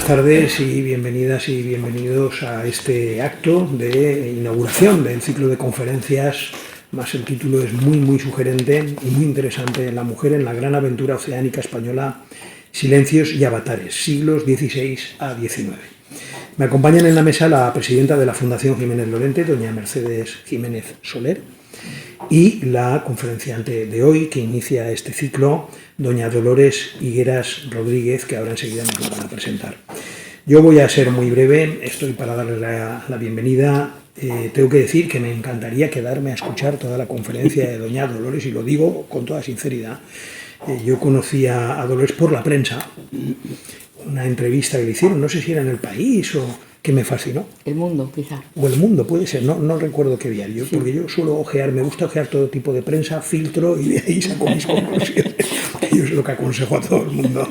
buenas tardes y bienvenidas y bienvenidos a este acto de inauguración del ciclo de conferencias. Más el título es muy sugerente y muy interesante: La mujer en la gran aventura oceánica española, silencios y avatares, siglos XVI a XIX. Me acompañan en la mesa la presidenta de la Fundación Jiménez Lorente, doña Mercedes Jiménez Soler, y la conferenciante de hoy, que inicia este ciclo, doña Dolores Higueras Rodríguez, que ahora enseguida nos lo van a presentar. Yo voy a ser muy breve, estoy para darles la bienvenida. Tengo que decir que me encantaría quedarme a escuchar toda la conferencia de doña Dolores, y lo digo con toda sinceridad. Yo conocí a Dolores por la prensa, una entrevista que le hicieron, no sé si era en El País o que me fascinó. El Mundo, quizá. O El Mundo, puede ser, no recuerdo qué diario, sí. Porque yo suelo ojear, me gusta ojear todo tipo de prensa, filtro y de ahí saco mis conclusiones. Yo es lo que aconsejo a todo el mundo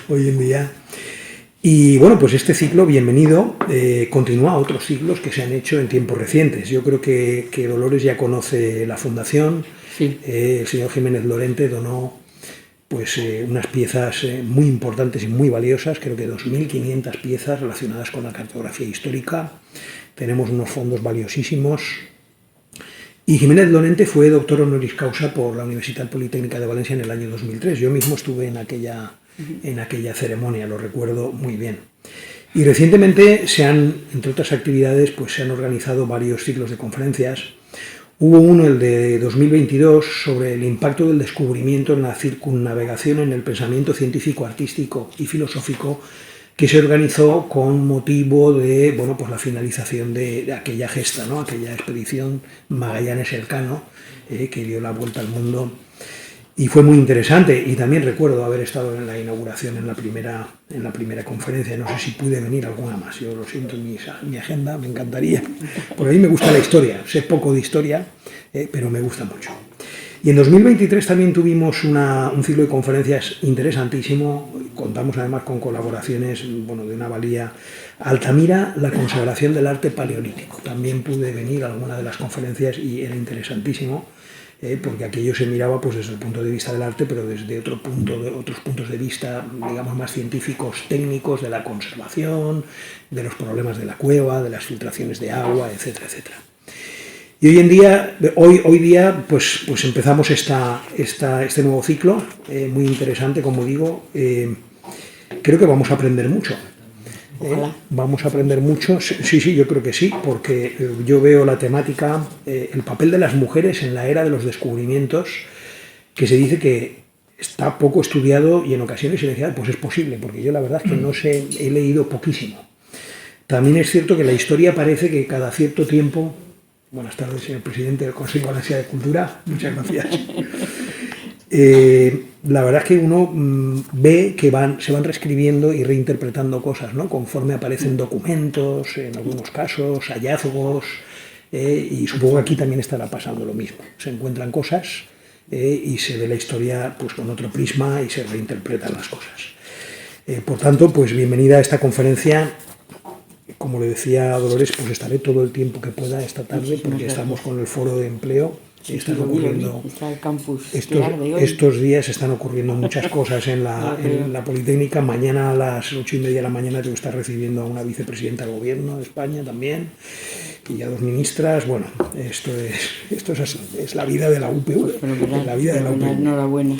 hoy en día. Y bueno, pues este ciclo, bienvenido, continúa otros ciclos que se han hecho en tiempos recientes. Yo creo que Dolores ya conoce la Fundación. Sí. El señor Jiménez Lorente donó pues unas piezas muy importantes y muy valiosas, creo que 2.500 piezas relacionadas con la cartografía histórica. Tenemos unos fondos valiosísimos. Y Jiménez Lorente fue doctor honoris causa por la Universitat Politécnica de Valencia en el año 2003. Yo mismo estuve en aquella ceremonia, lo recuerdo muy bien. Y recientemente entre otras actividades, pues se han organizado varios ciclos de conferencias. Hubo uno, el de 2022, sobre el impacto del descubrimiento en la circunnavegación en el pensamiento científico, artístico y filosófico, que se organizó con motivo de pues la finalización de aquella gesta, ¿no? Aquella expedición Magallanes-Elcano, que dio la vuelta al mundo. Y fue muy interesante, y también recuerdo haber estado en la inauguración en la primera conferencia. No sé si pude venir alguna más, yo lo siento en mi agenda, me encantaría, porque a mí me gusta la historia, sé poco de historia, pero me gusta mucho. Y en 2023 también tuvimos un ciclo de conferencias interesantísimo. Contamos además con colaboraciones de una valía. Altamira, la consagración del arte paleolítico. También pude venir a alguna de las conferencias y era interesantísimo, porque aquello se miraba pues desde el punto de vista del arte, pero desde otros puntos de vista, digamos, más científicos, técnicos, de la conservación, de los problemas de la cueva, de las filtraciones de agua, etcétera, etcétera. Y hoy día pues empezamos este nuevo ciclo, muy interesante, como digo. Creo que vamos a aprender mucho. Vamos a aprender mucho, sí, yo creo que sí, porque yo veo la temática, el papel de las mujeres en la era de los descubrimientos, que se dice que está poco estudiado y en ocasiones se decía, pues es posible, porque yo la verdad es que no sé, he leído poquísimo. También es cierto que la historia parece que cada cierto tiempo. Buenas tardes, señor presidente del Consejo Valencià de Cultura, muchas gracias. La verdad es que uno ve que se van reescribiendo y reinterpretando cosas, ¿no? Conforme aparecen documentos, en algunos casos, hallazgos, y supongo que aquí también estará pasando lo mismo. Se encuentran cosas y se ve la historia pues con otro prisma y se reinterpretan las cosas. Por tanto, pues bienvenida a esta conferencia. Como le decía a Dolores, pues estaré todo el tiempo que pueda esta tarde, porque estamos con el foro de empleo. Están ocurriendo estos días están ocurriendo muchas cosas en la Politécnica. Mañana a las 8:30 de la mañana tengo que estar recibiendo a una vicepresidenta del Gobierno de España también, y a 2 ministras. Bueno, esto es así, es la vida de la UPV. La vida de la UPV. Enhorabuena.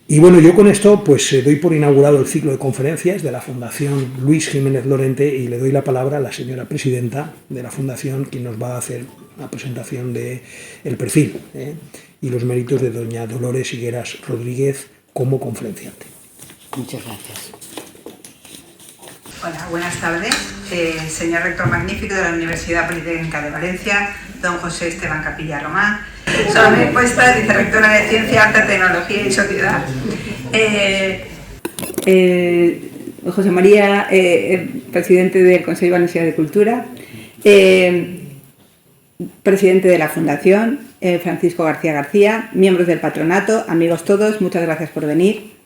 Y bueno, yo con esto pues doy por inaugurado el ciclo de conferencias de la Fundación Luis Jiménez Lorente, y le doy la palabra a la señora presidenta de la Fundación, quien nos va a hacer una presentación del perfil y los méritos de doña Dolores Higueras Rodríguez como conferenciante. Muchas gracias. Hola, buenas tardes. Señor rector magnífico de la Universidad Politécnica de Valencia, don José Esteban Capilla Román. Soy mi puesta de vicerrectora de Ciencia, Arte, Tecnología y Sociedad. José María, presidente del Consejo Valencià de Cultura. Presidente de la Fundación, Francisco García García, miembros del patronato, amigos todos, muchas gracias por venir.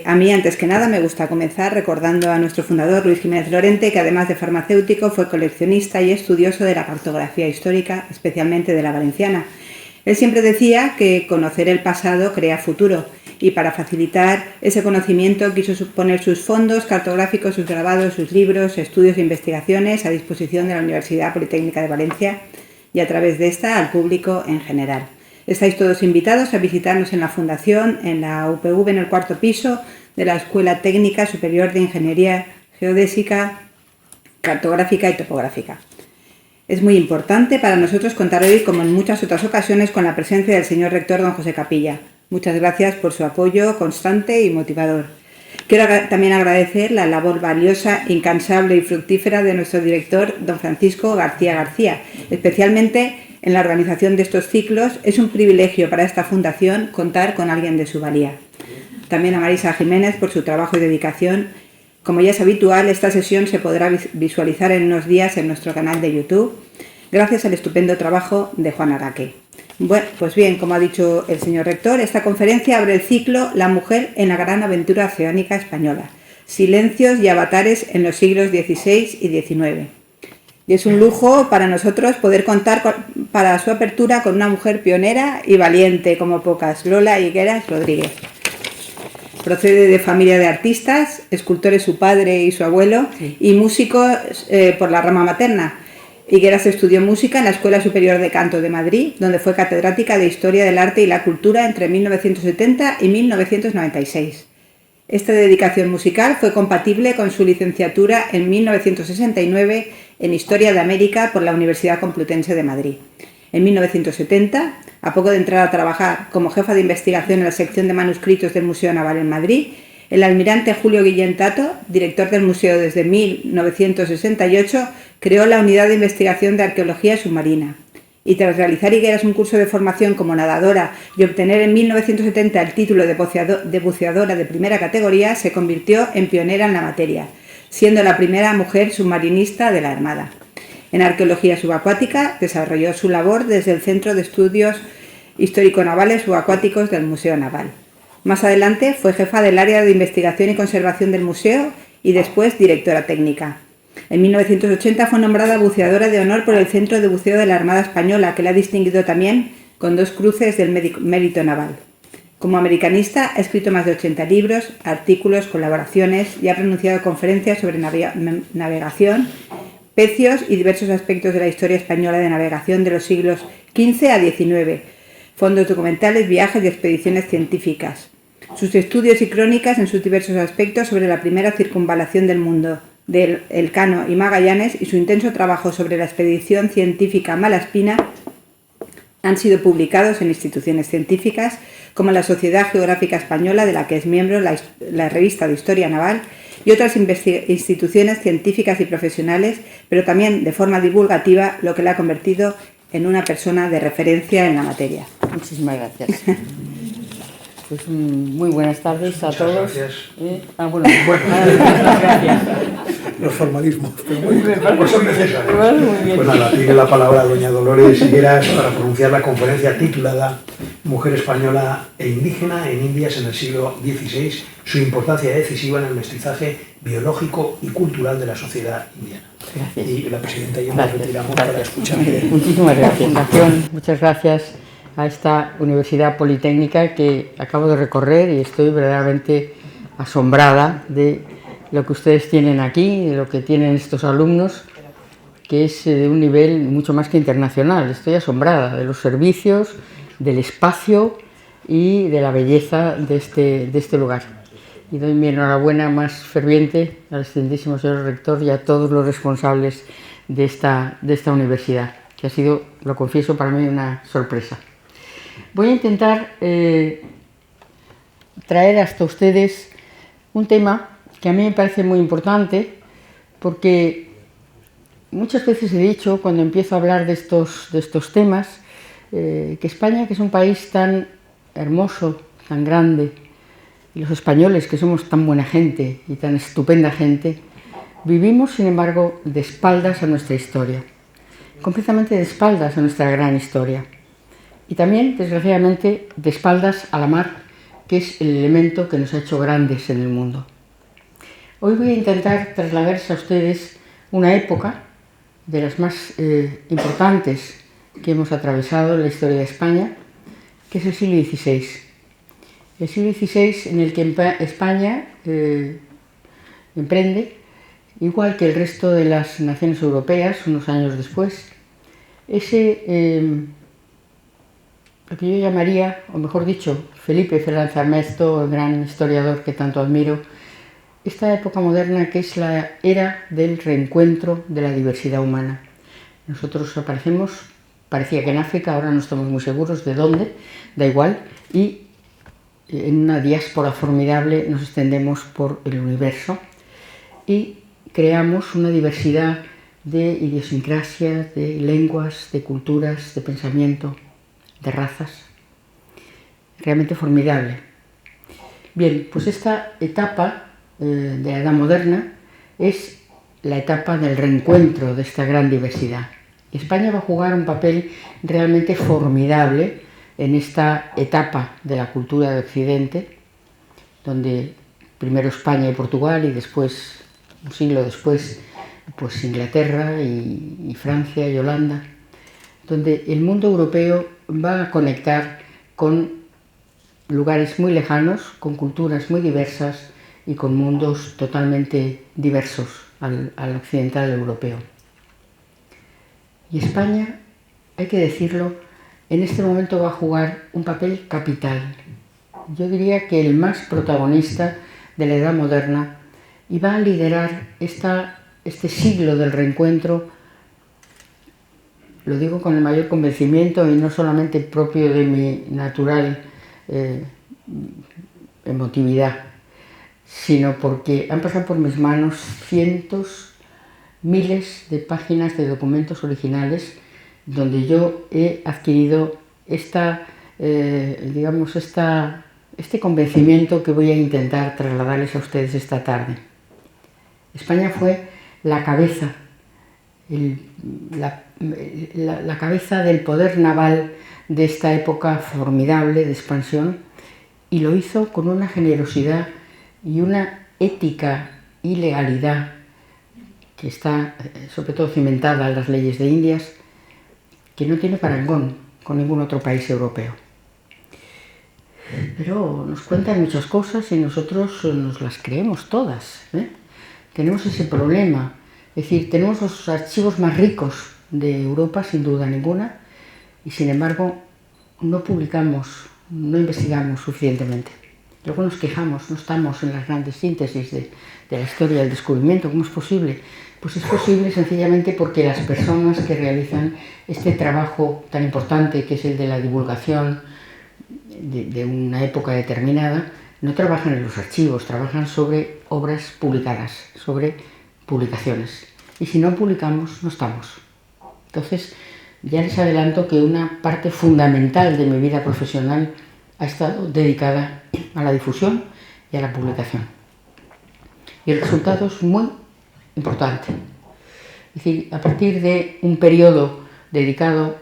A mí, antes que nada, me gusta comenzar recordando a nuestro fundador, Luis Jiménez Lorente, que además de farmacéutico fue coleccionista y estudioso de la cartografía histórica, especialmente de la valenciana. Él siempre decía que conocer el pasado crea futuro, y para facilitar ese conocimiento quiso poner sus fondos cartográficos, sus grabados, sus libros, estudios e investigaciones a disposición de la Universidad Politécnica de Valencia y a través de esta al público en general. Estáis todos invitados a visitarnos en la Fundación, en la UPV, en el 4º piso de la Escuela Técnica Superior de Ingeniería Geodésica, Cartográfica y Topográfica. Es muy importante para nosotros contar hoy, como en muchas otras ocasiones, con la presencia del señor rector don José Capilla. Muchas gracias por su apoyo constante y motivador. Quiero también agradecer la labor valiosa, incansable y fructífera de nuestro director, don Francisco García García. Especialmente en la organización de estos ciclos, es un privilegio para esta fundación contar con alguien de su valía. También a Marisa Jiménez por su trabajo y dedicación. Como ya es habitual, esta sesión se podrá visualizar en unos días en nuestro canal de YouTube, gracias al estupendo trabajo de Juan Araque. Bueno, pues bien, como ha dicho el señor rector, esta conferencia abre el ciclo La mujer en la gran aventura oceánica española, silencios y avatares en los siglos XVI y XIX. Y es un lujo para nosotros poder contar para su apertura con una mujer pionera y valiente como pocas, Lola Higueras Rodríguez. Procede de familia de artistas, escultores su padre y su abuelo, y músicos por la rama materna. Higueras estudió música en la Escuela Superior de Canto de Madrid, donde fue catedrática de Historia del Arte y la Cultura entre 1970 y 1996. Esta dedicación musical fue compatible con su licenciatura en 1969 en Historia de América por la Universidad Complutense de Madrid. En 1970, a poco de entrar a trabajar como jefa de investigación en la sección de manuscritos del Museo Naval en Madrid, el almirante Julio Guillén Tato, director del museo desde 1968, creó la Unidad de Investigación de Arqueología Submarina. Y tras realizar Higueras un curso de formación como nadadora y obtener en 1970 el título de buceadora de primera categoría, se convirtió en pionera en la materia, siendo la primera mujer submarinista de la Armada. En arqueología subacuática desarrolló su labor desde el Centro de Estudios Histórico-Navales Subacuáticos del Museo Naval. Más adelante fue jefa del área de investigación y conservación del museo y después directora técnica. En 1980 fue nombrada buceadora de honor por el Centro de Buceo de la Armada Española, que la ha distinguido también con 2 cruces del Mérito Naval. Como americanista ha escrito más de 80 libros, artículos, colaboraciones y ha pronunciado conferencias sobre navegación, pecios y diversos aspectos de la historia española de navegación de los siglos XV a XIX, fondos documentales, viajes y expediciones científicas. Sus estudios y crónicas en sus diversos aspectos sobre la primera circunvalación del mundo, del Elcano y Magallanes, y su intenso trabajo sobre la expedición científica Malaspina han sido publicados en instituciones científicas como la Sociedad Geográfica Española, de la que es miembro, la Revista de Historia Naval y otras instituciones científicas y profesionales, pero también de forma divulgativa, lo que la ha convertido en una persona de referencia en la materia. Muchísimas gracias. Pues muy buenas tardes a todos. Gracias. Gracias. Los formalismos, pues son necesarios. Muy bien. Pues nada, tiene la palabra doña Dolores Higueras para pronunciar la conferencia titulada Mujer española e indígena en Indias en el siglo XVI, su importancia decisiva en el mestizaje biológico y cultural de la sociedad indiana. Gracias. Y la presidenta y yo nos retiramos para escuchar. Muchísimas gracias, Nación. Muchas gracias a esta Universidad Politécnica que acabo de recorrer y estoy verdaderamente asombrada de lo que ustedes tienen aquí, de lo que tienen estos alumnos, que es de un nivel mucho más que internacional. Estoy asombrada de los servicios, del espacio y de la belleza de este lugar. Y doy mi enhorabuena más ferviente al excelentísimo señor rector y a todos los responsables de esta universidad, que ha sido, lo confieso, para mí una sorpresa. Voy a intentar traer hasta ustedes un tema que a mí me parece muy importante, porque muchas veces he dicho, cuando empiezo a hablar de estos temas, que España, que es un país tan hermoso, tan grande, y los españoles, que somos tan buena gente y tan estupenda gente, vivimos, sin embargo, de espaldas a nuestra historia, completamente de espaldas a nuestra gran historia, y también, desgraciadamente, de espaldas a la mar, que es el elemento que nos ha hecho grandes en el mundo. Hoy voy a intentar trasladarles a ustedes una época de las más importantes que hemos atravesado en la historia de España, que es el siglo XVI. El siglo XVI en el que España emprende, igual que el resto de las naciones europeas, unos años después, lo que yo llamaría, o mejor dicho, Felipe Fernández Armesto, el gran historiador que tanto admiro, esta época moderna que es la era del reencuentro de la diversidad humana. Nosotros aparecemos, parecía que en África, ahora no estamos muy seguros de dónde, da igual, y en una diáspora formidable nos extendemos por el universo y creamos una diversidad de idiosincrasias, de lenguas, de culturas, de pensamiento, de razas, realmente formidable. Bien, pues esta etapa de la Edad Moderna es la etapa del reencuentro de esta gran diversidad. España va a jugar un papel realmente formidable en esta etapa de la cultura de Occidente, donde primero España y Portugal y después, un siglo después, pues Inglaterra y Francia y Holanda, donde el mundo europeo va a conectar con lugares muy lejanos, con culturas muy diversas y con mundos totalmente diversos al occidental europeo. Y España, hay que decirlo, en este momento va a jugar un papel capital. Yo diría que el más protagonista de la Edad Moderna, y va a liderar este siglo del reencuentro, lo digo con el mayor convencimiento y no solamente propio de mi natural emotividad, sino porque han pasado por mis manos cientos, miles de páginas de documentos originales donde yo he adquirido este convencimiento que voy a intentar trasladarles a ustedes esta tarde. España fue la cabeza, la cabeza del poder naval de esta época formidable de expansión, y lo hizo con una generosidad y una ética y legalidad que está sobre todo cimentada en las leyes de Indias, que no tiene parangón con ningún otro país europeo. Pero nos cuentan muchas cosas y nosotros nos las creemos todas, ¿eh? Tenemos ese problema, es decir, tenemos los archivos más ricos de Europa, sin duda ninguna, y sin embargo no publicamos, no investigamos suficientemente. Luego nos quejamos, no estamos en las grandes síntesis de la historia del descubrimiento. ¿Cómo es posible? Pues es posible sencillamente porque las personas que realizan este trabajo tan importante, que es el de la divulgación de una época determinada, no trabajan en los archivos, trabajan sobre obras publicadas, sobre publicaciones. Y si no publicamos, no estamos. Entonces, ya les adelanto que una parte fundamental de mi vida profesional ha estado dedicada a la difusión y a la publicación. Y el resultado es muy importante. Es decir, a partir de un periodo dedicado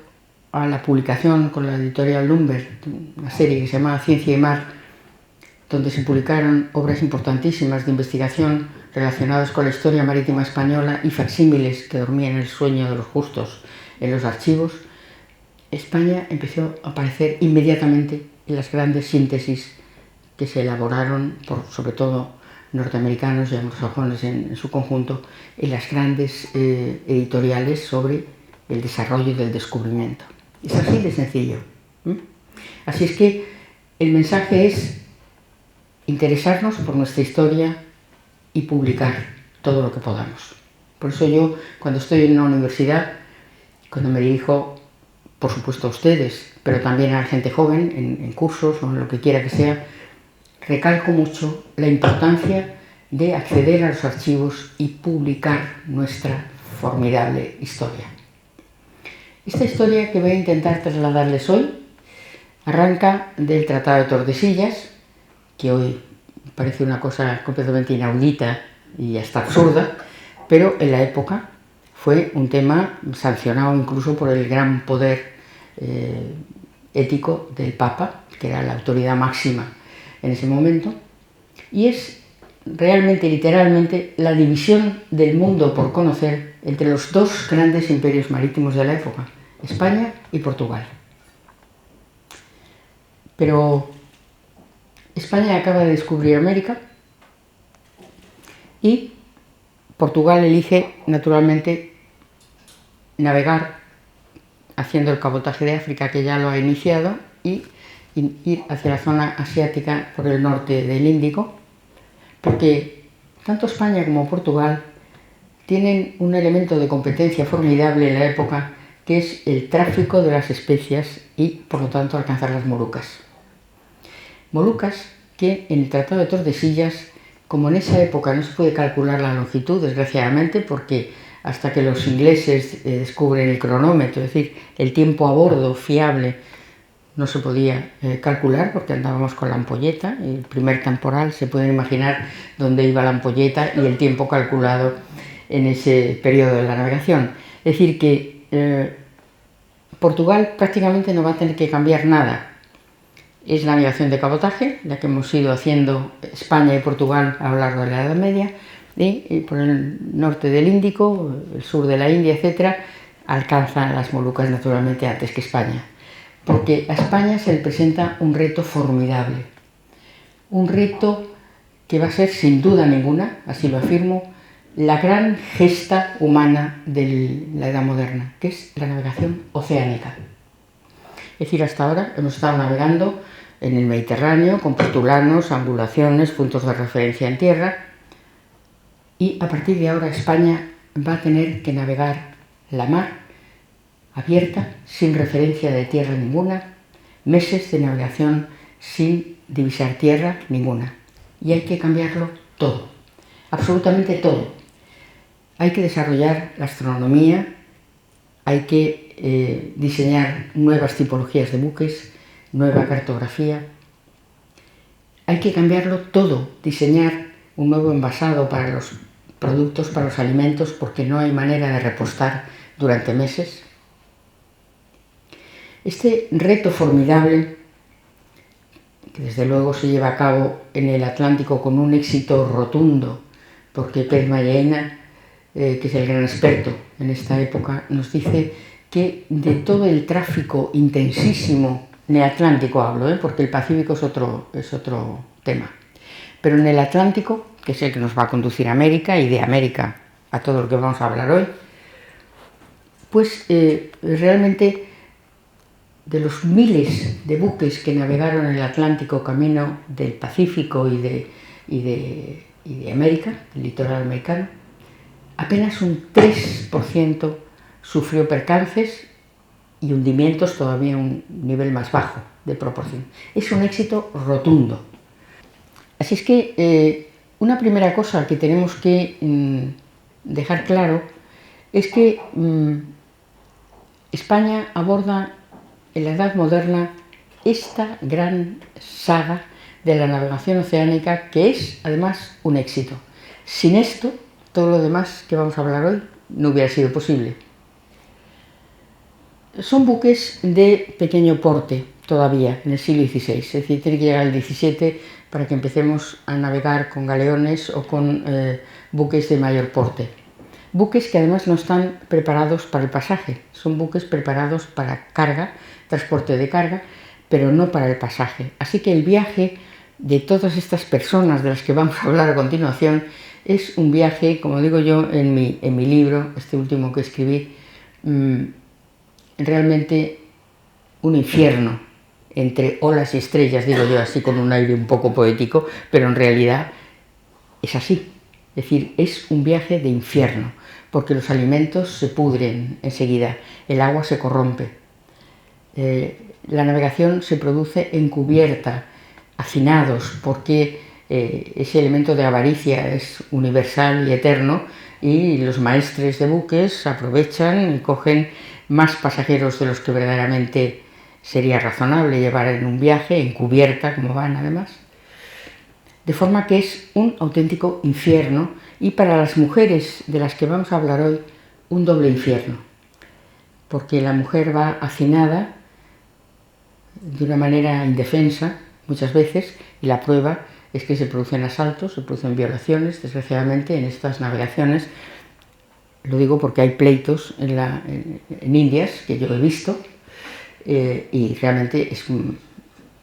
a la publicación con la editorial Lumber, una serie que se llamaba Ciencia y Mar, donde se publicaron obras importantísimas de investigación relacionadas con la historia marítima española y facsímiles que dormían el sueño de los justos en los archivos, España empezó a aparecer inmediatamente en las grandes síntesis que se elaboraron por, sobre todo, norteamericanos y anglosajones en su conjunto, en las grandes editoriales sobre el desarrollo del descubrimiento. Es así de sencillo. Así es que el mensaje es interesarnos por nuestra historia y publicar todo lo que podamos. Por eso yo, cuando estoy en una universidad, cuando me dirijo, por supuesto a ustedes, pero también a la gente joven, en cursos o en lo que quiera que sea, recalco mucho la importancia de acceder a los archivos y publicar nuestra formidable historia. Esta historia que voy a intentar trasladarles hoy arranca del Tratado de Tordesillas, que hoy parece una cosa completamente inaudita y hasta absurda, pero en la época fue un tema sancionado incluso por el gran poder ético del Papa, que era la autoridad máxima en ese momento, y es realmente, literalmente, la división del mundo por conocer entre los dos grandes imperios marítimos de la época, España y Portugal. Pero España acaba de descubrir América y Portugal elige, naturalmente, navegar haciendo el cabotaje de África, que ya lo ha iniciado, y ir hacia la zona asiática por el norte del Índico, porque tanto España como Portugal tienen un elemento de competencia formidable en la época, que es el tráfico de las especias y, por lo tanto, alcanzar las Molucas. Molucas que en el Tratado de Tordesillas, como en esa época no se puede calcular la longitud, desgraciadamente, porque hasta que los ingleses descubren el cronómetro, es decir, el tiempo a bordo fiable, no se podía calcular porque andábamos con la ampolleta. El primer temporal, se pueden imaginar dónde iba la ampolleta y el tiempo calculado en ese periodo de la navegación. Es decir, que Portugal prácticamente no va a tener que cambiar nada. Es la navegación de cabotaje, la que hemos ido haciendo España y Portugal a lo largo de la Edad Media, y por el norte del Índico, el sur de la India, etc., alcanzan las Molucas naturalmente antes que España. Porque a España se le presenta un reto formidable, un reto que va a ser sin duda ninguna, así lo afirmo, la gran gesta humana de la Edad Moderna, que es la navegación oceánica. Es decir, hasta ahora hemos estado navegando en el Mediterráneo con postulanos, angulaciones, puntos de referencia en tierra, y a partir de ahora España va a tener que navegar la mar abierta, sin referencia de tierra ninguna, meses de navegación sin divisar tierra ninguna. Y hay que cambiarlo todo, absolutamente todo. Hay que desarrollar la astronomía, hay que diseñar nuevas tipologías de buques, nueva cartografía. Hay que cambiarlo todo, diseñar un nuevo envasado para los productos, para los alimentos, porque no hay manera de repostar durante meses. Este reto formidable, que desde luego se lleva a cabo en el Atlántico con un éxito rotundo, porque Pérez Mallaena, que es el gran experto en esta época, nos dice que de todo el tráfico intensísimo, en el Atlántico hablo, porque el Pacífico es otro tema, pero en el Atlántico, que es el que nos va a conducir a América, y de América a todo lo que vamos a hablar hoy, pues realmente de los miles de buques que navegaron en el Atlántico camino del Pacífico y de América, del litoral americano, apenas un 3% sufrió percances y hundimientos todavía a un nivel más bajo de proporción. Es un éxito rotundo. Así es que una primera cosa que tenemos que dejar claro es que España aborda en la Edad Moderna esta gran saga de la navegación oceánica, que es además un éxito. Sin esto, todo lo demás que vamos a hablar hoy no hubiera sido posible. Son buques de pequeño porte todavía en el siglo XVI, es decir, tiene que llegar el XVII para que empecemos a navegar con galeones o con buques de mayor porte. Buques que además no están preparados para el pasaje, son buques preparados para carga, transporte de carga, pero no para el pasaje. Así que el viaje de todas estas personas de las que vamos a hablar a continuación es un viaje, como digo yo en mi libro, este último que escribí, realmente un infierno entre olas y estrellas, digo yo así con un aire un poco poético, pero en realidad es así. Es decir, es un viaje de infierno, porque los alimentos se pudren enseguida, el agua se corrompe. La navegación se produce encubierta, hacinados, porque ese elemento de avaricia es universal y eterno, y los maestres de buques aprovechan y cogen más pasajeros de los que verdaderamente sería razonable llevar en un viaje, encubierta, como van además. De forma que es un auténtico infierno, y para las mujeres de las que vamos a hablar hoy, un doble infierno, porque la mujer va hacinada de una manera indefensa muchas veces, y la prueba es que se producen asaltos, se producen violaciones, desgraciadamente, en estas navegaciones. Lo digo porque hay pleitos en Indias, que yo he visto, y realmente es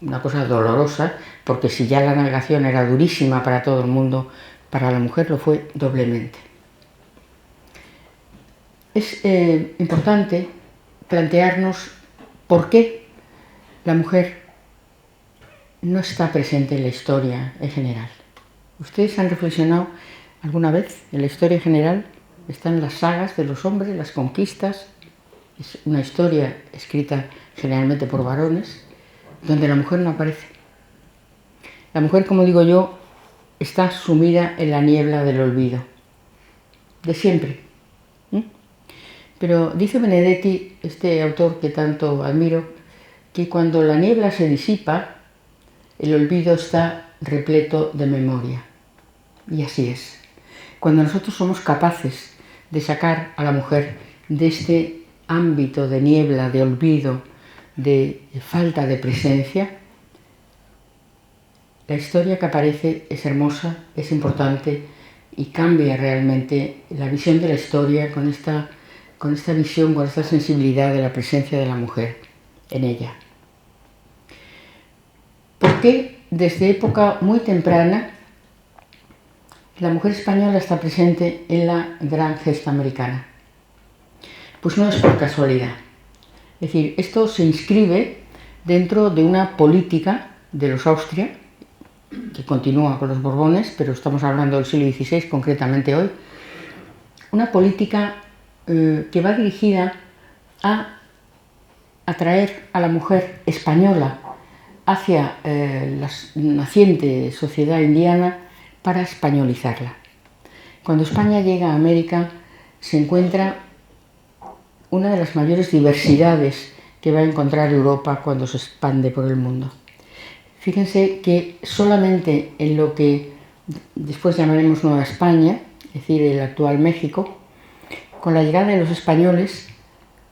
una cosa dolorosa, porque si ya la navegación era durísima para todo el mundo, para la mujer lo fue doblemente. Es importante plantearnos por qué la mujer no está presente en la historia en general. ¿Ustedes han reflexionado alguna vez en la historia en general? Están las sagas de los hombres, las conquistas. Es una historia escrita generalmente por varones, donde la mujer no aparece. La mujer, como digo yo, está sumida en la niebla del olvido, de siempre. Pero dice Benedetti, este autor que tanto admiro, que cuando la niebla se disipa, el olvido está repleto de memoria. Y así es. Cuando nosotros somos capaces de sacar a la mujer de este ámbito de niebla, de olvido, de falta de presencia, la historia que aparece es hermosa, es importante y cambia realmente la visión de la historia con esta visión, con esta sensibilidad de la presencia de la mujer en ella. ¿Por qué desde época muy temprana la mujer española está presente en la gran gesta americana? Pues no es por casualidad. Es decir, esto se inscribe dentro de una política de los Austria, que continúa con los Borbones, pero estamos hablando del siglo XVI, concretamente hoy, una política que va dirigida a atraer a la mujer española hacia la naciente sociedad indiana para españolizarla. Cuando España llega a América se encuentra una de las mayores diversidades que va a encontrar Europa cuando se expande por el mundo. Fíjense que solamente en lo que después llamaremos Nueva España, es decir, el actual México, con la llegada de los españoles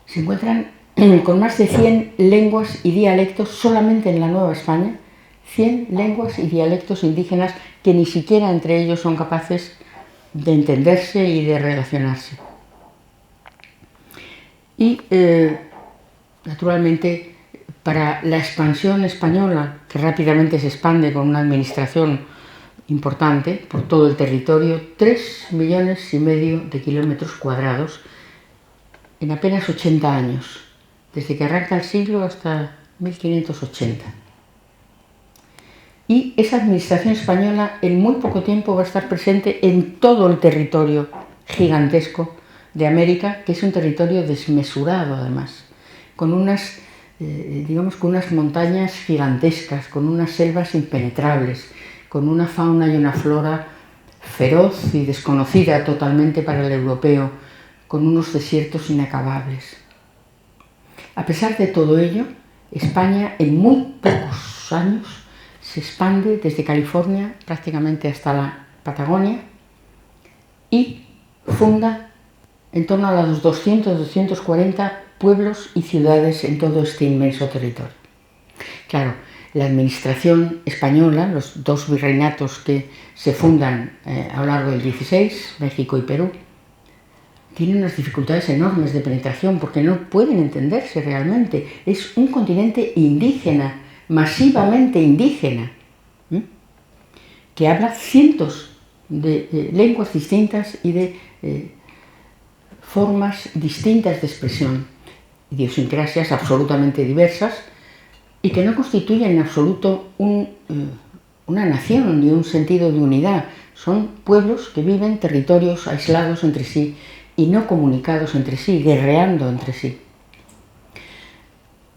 se encuentran con más de 100 lenguas y dialectos solamente en la Nueva España, 100 lenguas y dialectos indígenas que ni siquiera entre ellos son capaces de entenderse y de relacionarse. Y naturalmente para la expansión española, que rápidamente se expande con una administración importante por todo el territorio, 3,5 millones de kilómetros cuadrados en apenas 80 años, desde que arranca el siglo hasta 1580. Y esa administración española en muy poco tiempo va a estar presente en todo el territorio gigantesco de América, que es un territorio desmesurado además, con unas montañas gigantescas, con unas selvas impenetrables, con una fauna y una flora feroz y desconocida totalmente para el europeo, con unos desiertos inacabables. A pesar de todo ello, España en muy pocos años se expande desde California prácticamente hasta la Patagonia y funda en torno a los 200-240 pueblos y ciudades en todo este inmenso territorio. Claro, la administración española, los dos virreinatos que se fundan a lo largo del XVI, México y Perú, tienen unas dificultades enormes de penetración porque no pueden entenderse realmente. Es un continente indígena, masivamente indígena, que habla cientos de lenguas distintas y de formas distintas de expresión, idiosincrasias absolutamente diversas y que no constituyen en absoluto una nación ni un sentido de unidad. Son pueblos que viven territorios aislados entre sí y no comunicados entre sí, guerreando entre sí.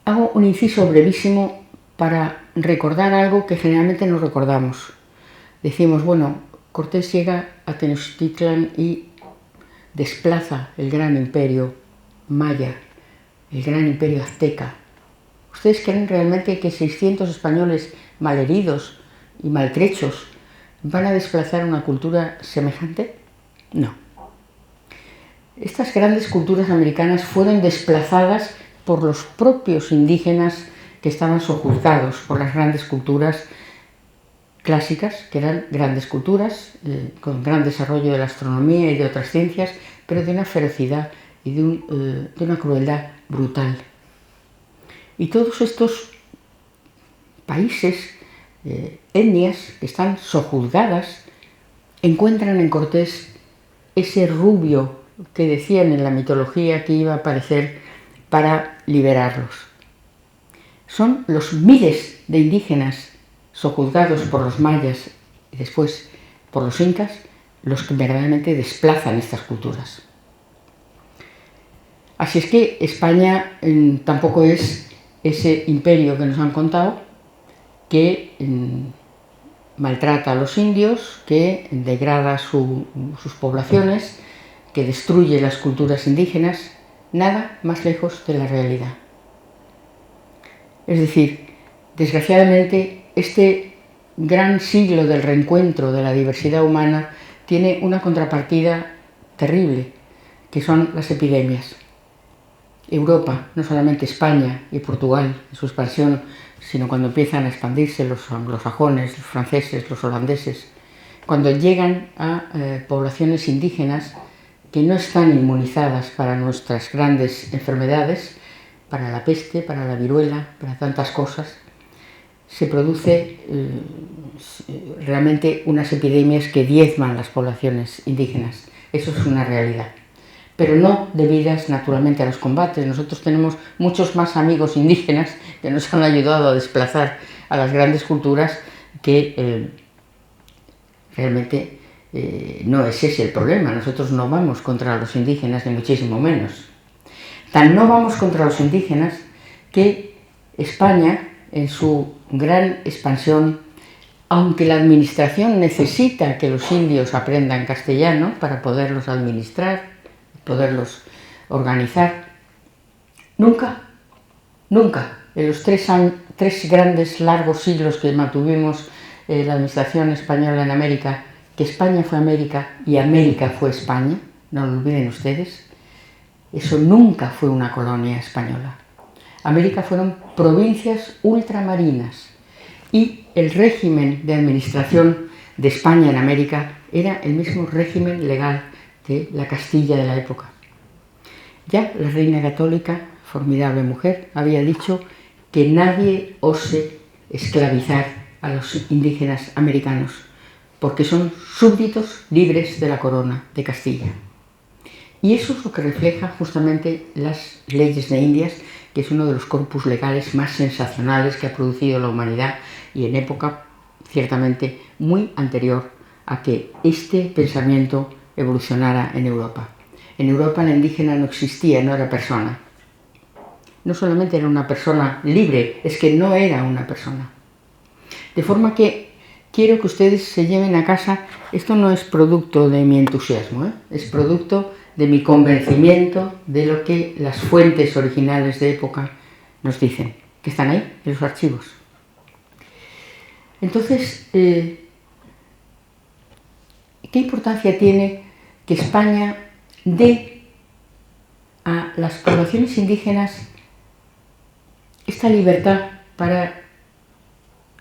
Hago un inciso brevísimo para recordar algo que generalmente no recordamos. Decimos, bueno, Cortés llega a Tenochtitlan y desplaza el gran imperio maya, el gran imperio azteca. ¿Ustedes creen realmente que 600 españoles malheridos y maltrechos van a desplazar una cultura semejante? No. Estas grandes culturas americanas fueron desplazadas por los propios indígenas que estaban sojuzgados por las grandes culturas clásicas, que eran grandes culturas con gran desarrollo de la astronomía y de otras ciencias, pero de una ferocidad y de una crueldad brutal. Y todos estos países, etnias que están sojuzgadas, encuentran en Cortés ese rubio que decían en la mitología que iba a aparecer para liberarlos. Son los miles de indígenas sojuzgados por los mayas y después por los incas los que verdaderamente desplazan estas culturas. Así es que España tampoco es ese imperio que nos han contado, que maltrata a los indios, que degrada sus poblaciones, que destruye las culturas indígenas, nada más lejos de la realidad. Es decir, desgraciadamente, este gran siglo del reencuentro de la diversidad humana tiene una contrapartida terrible, que son las epidemias. Europa, no solamente España y Portugal en su expansión, sino cuando empiezan a expandirse los anglosajones, los franceses, los holandeses, cuando llegan a poblaciones indígenas que no están inmunizadas para nuestras grandes enfermedades, para la peste, para la viruela, para tantas cosas, se produce realmente unas epidemias que diezman las poblaciones indígenas. Eso es una realidad. Pero no debidas naturalmente a los combates. Nosotros tenemos muchos más amigos indígenas que nos han ayudado a desplazar a las grandes culturas que realmente no es ese el problema. Nosotros no vamos contra los indígenas, ni muchísimo menos. Tan no vamos contra los indígenas que España, en su gran expansión, aunque la administración necesita que los indios aprendan castellano para poderlos administrar, poderlos organizar, nunca, en los tres grandes largos siglos que mantuvimos la administración española en América, que España fue América y América fue España, no lo olviden ustedes, eso nunca fue una colonia española. América fueron provincias ultramarinas y el régimen de administración de España en América era el mismo régimen legal de la Castilla de la época. Ya la reina católica, formidable mujer, había dicho que nadie ose esclavizar a los indígenas americanos, porque son súbditos libres de la corona de Castilla. Y eso es lo que refleja justamente las leyes de Indias, que es uno de los corpus legales más sensacionales que ha producido la humanidad y en época ciertamente muy anterior a que este pensamiento evolucionara en Europa. En Europa la indígena no existía, no era persona. No solamente era una persona libre, es que no era una persona. De forma que quiero que ustedes se lleven a casa, esto no es producto de mi entusiasmo, es producto de mi convencimiento de lo que las fuentes originales de época nos dicen, que están ahí, en los archivos. Entonces, ¿qué importancia tiene que España dé a las poblaciones indígenas esta libertad para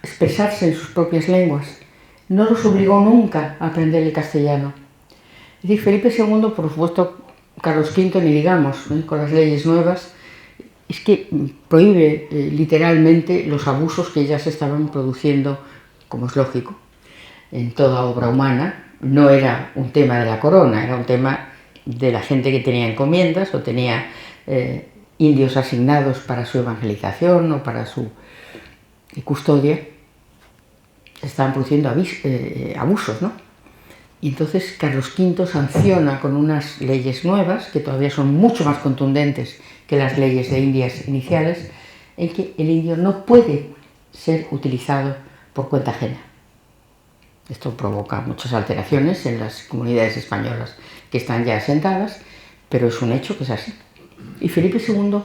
expresarse en sus propias lenguas? No los obligó nunca a aprender el castellano. Es decir, Felipe II, por supuesto, Carlos V, ni digamos, con las leyes nuevas, es que prohíbe literalmente los abusos que ya se estaban produciendo, como es lógico, en toda obra humana. No era un tema de la corona, era un tema de la gente que tenía encomiendas o tenía indios asignados para su evangelización o para su custodia. Se estaban produciendo abusos, ¿no? Y entonces Carlos V sanciona con unas leyes nuevas, que todavía son mucho más contundentes que las leyes de Indias iniciales, en que el indio no puede ser utilizado por cuenta ajena. Esto provoca muchas alteraciones en las comunidades españolas que están ya asentadas, pero es un hecho que es así. Y Felipe II,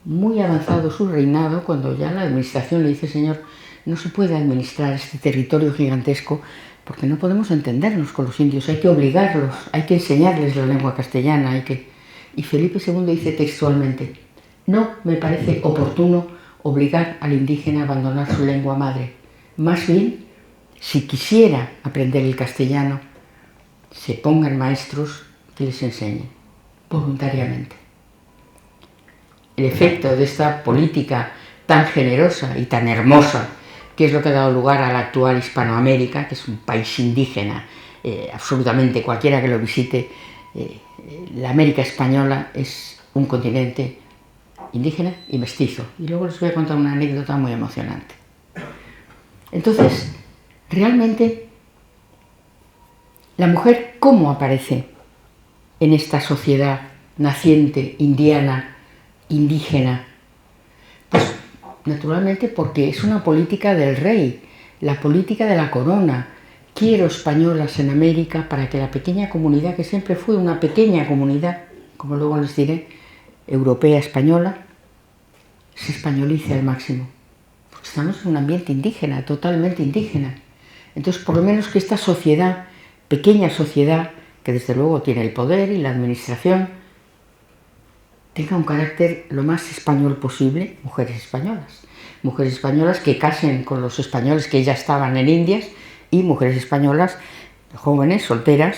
muy avanzado su reinado, cuando ya la administración le dice: señor, no se puede administrar este territorio gigantesco porque no podemos entendernos con los indios, hay que obligarlos, hay que enseñarles la lengua castellana, Y Felipe II dice textualmente: no me parece oportuno obligar al indígena a abandonar su lengua madre. Más bien, si quisiera aprender el castellano, se pongan maestros que les enseñen, voluntariamente. El efecto de esta política tan generosa y tan hermosa, que es lo que ha dado lugar a la actual Hispanoamérica, que es un país indígena, absolutamente cualquiera que lo visite, la América española es un continente indígena y mestizo. Y luego les voy a contar una anécdota muy emocionante. Entonces, realmente, la mujer, ¿cómo aparece en esta sociedad naciente, indiana, indígena? Pues, naturalmente, porque es una política del rey, la política de la corona. Quiero españolas en América para que la pequeña comunidad, que siempre fue una pequeña comunidad, como luego les diré, europea, española, se españolice al máximo. Porque estamos en un ambiente indígena, totalmente indígena. Entonces, por lo menos que esta sociedad, pequeña sociedad, que desde luego tiene el poder y la administración, tenga un carácter lo más español posible, mujeres españolas que casen con los españoles que ya estaban en Indias, y mujeres españolas jóvenes, solteras,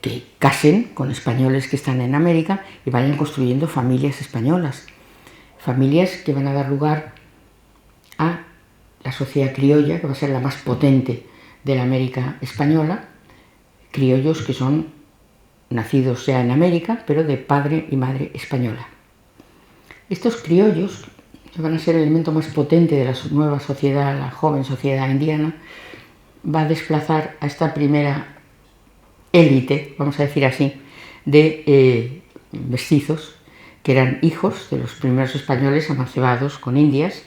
que casen con españoles que están en América y vayan construyendo familias españolas, familias que van a dar lugar a la sociedad criolla, que va a ser la más potente de la América española, criollos que son nacidos ya en América, pero de padre y madre española. Estos criollos, que van a ser el elemento más potente de la nueva sociedad, la joven sociedad indiana, va a desplazar a esta primera élite, vamos a decir así, de mestizos, que eran hijos de los primeros españoles amancebados con indias,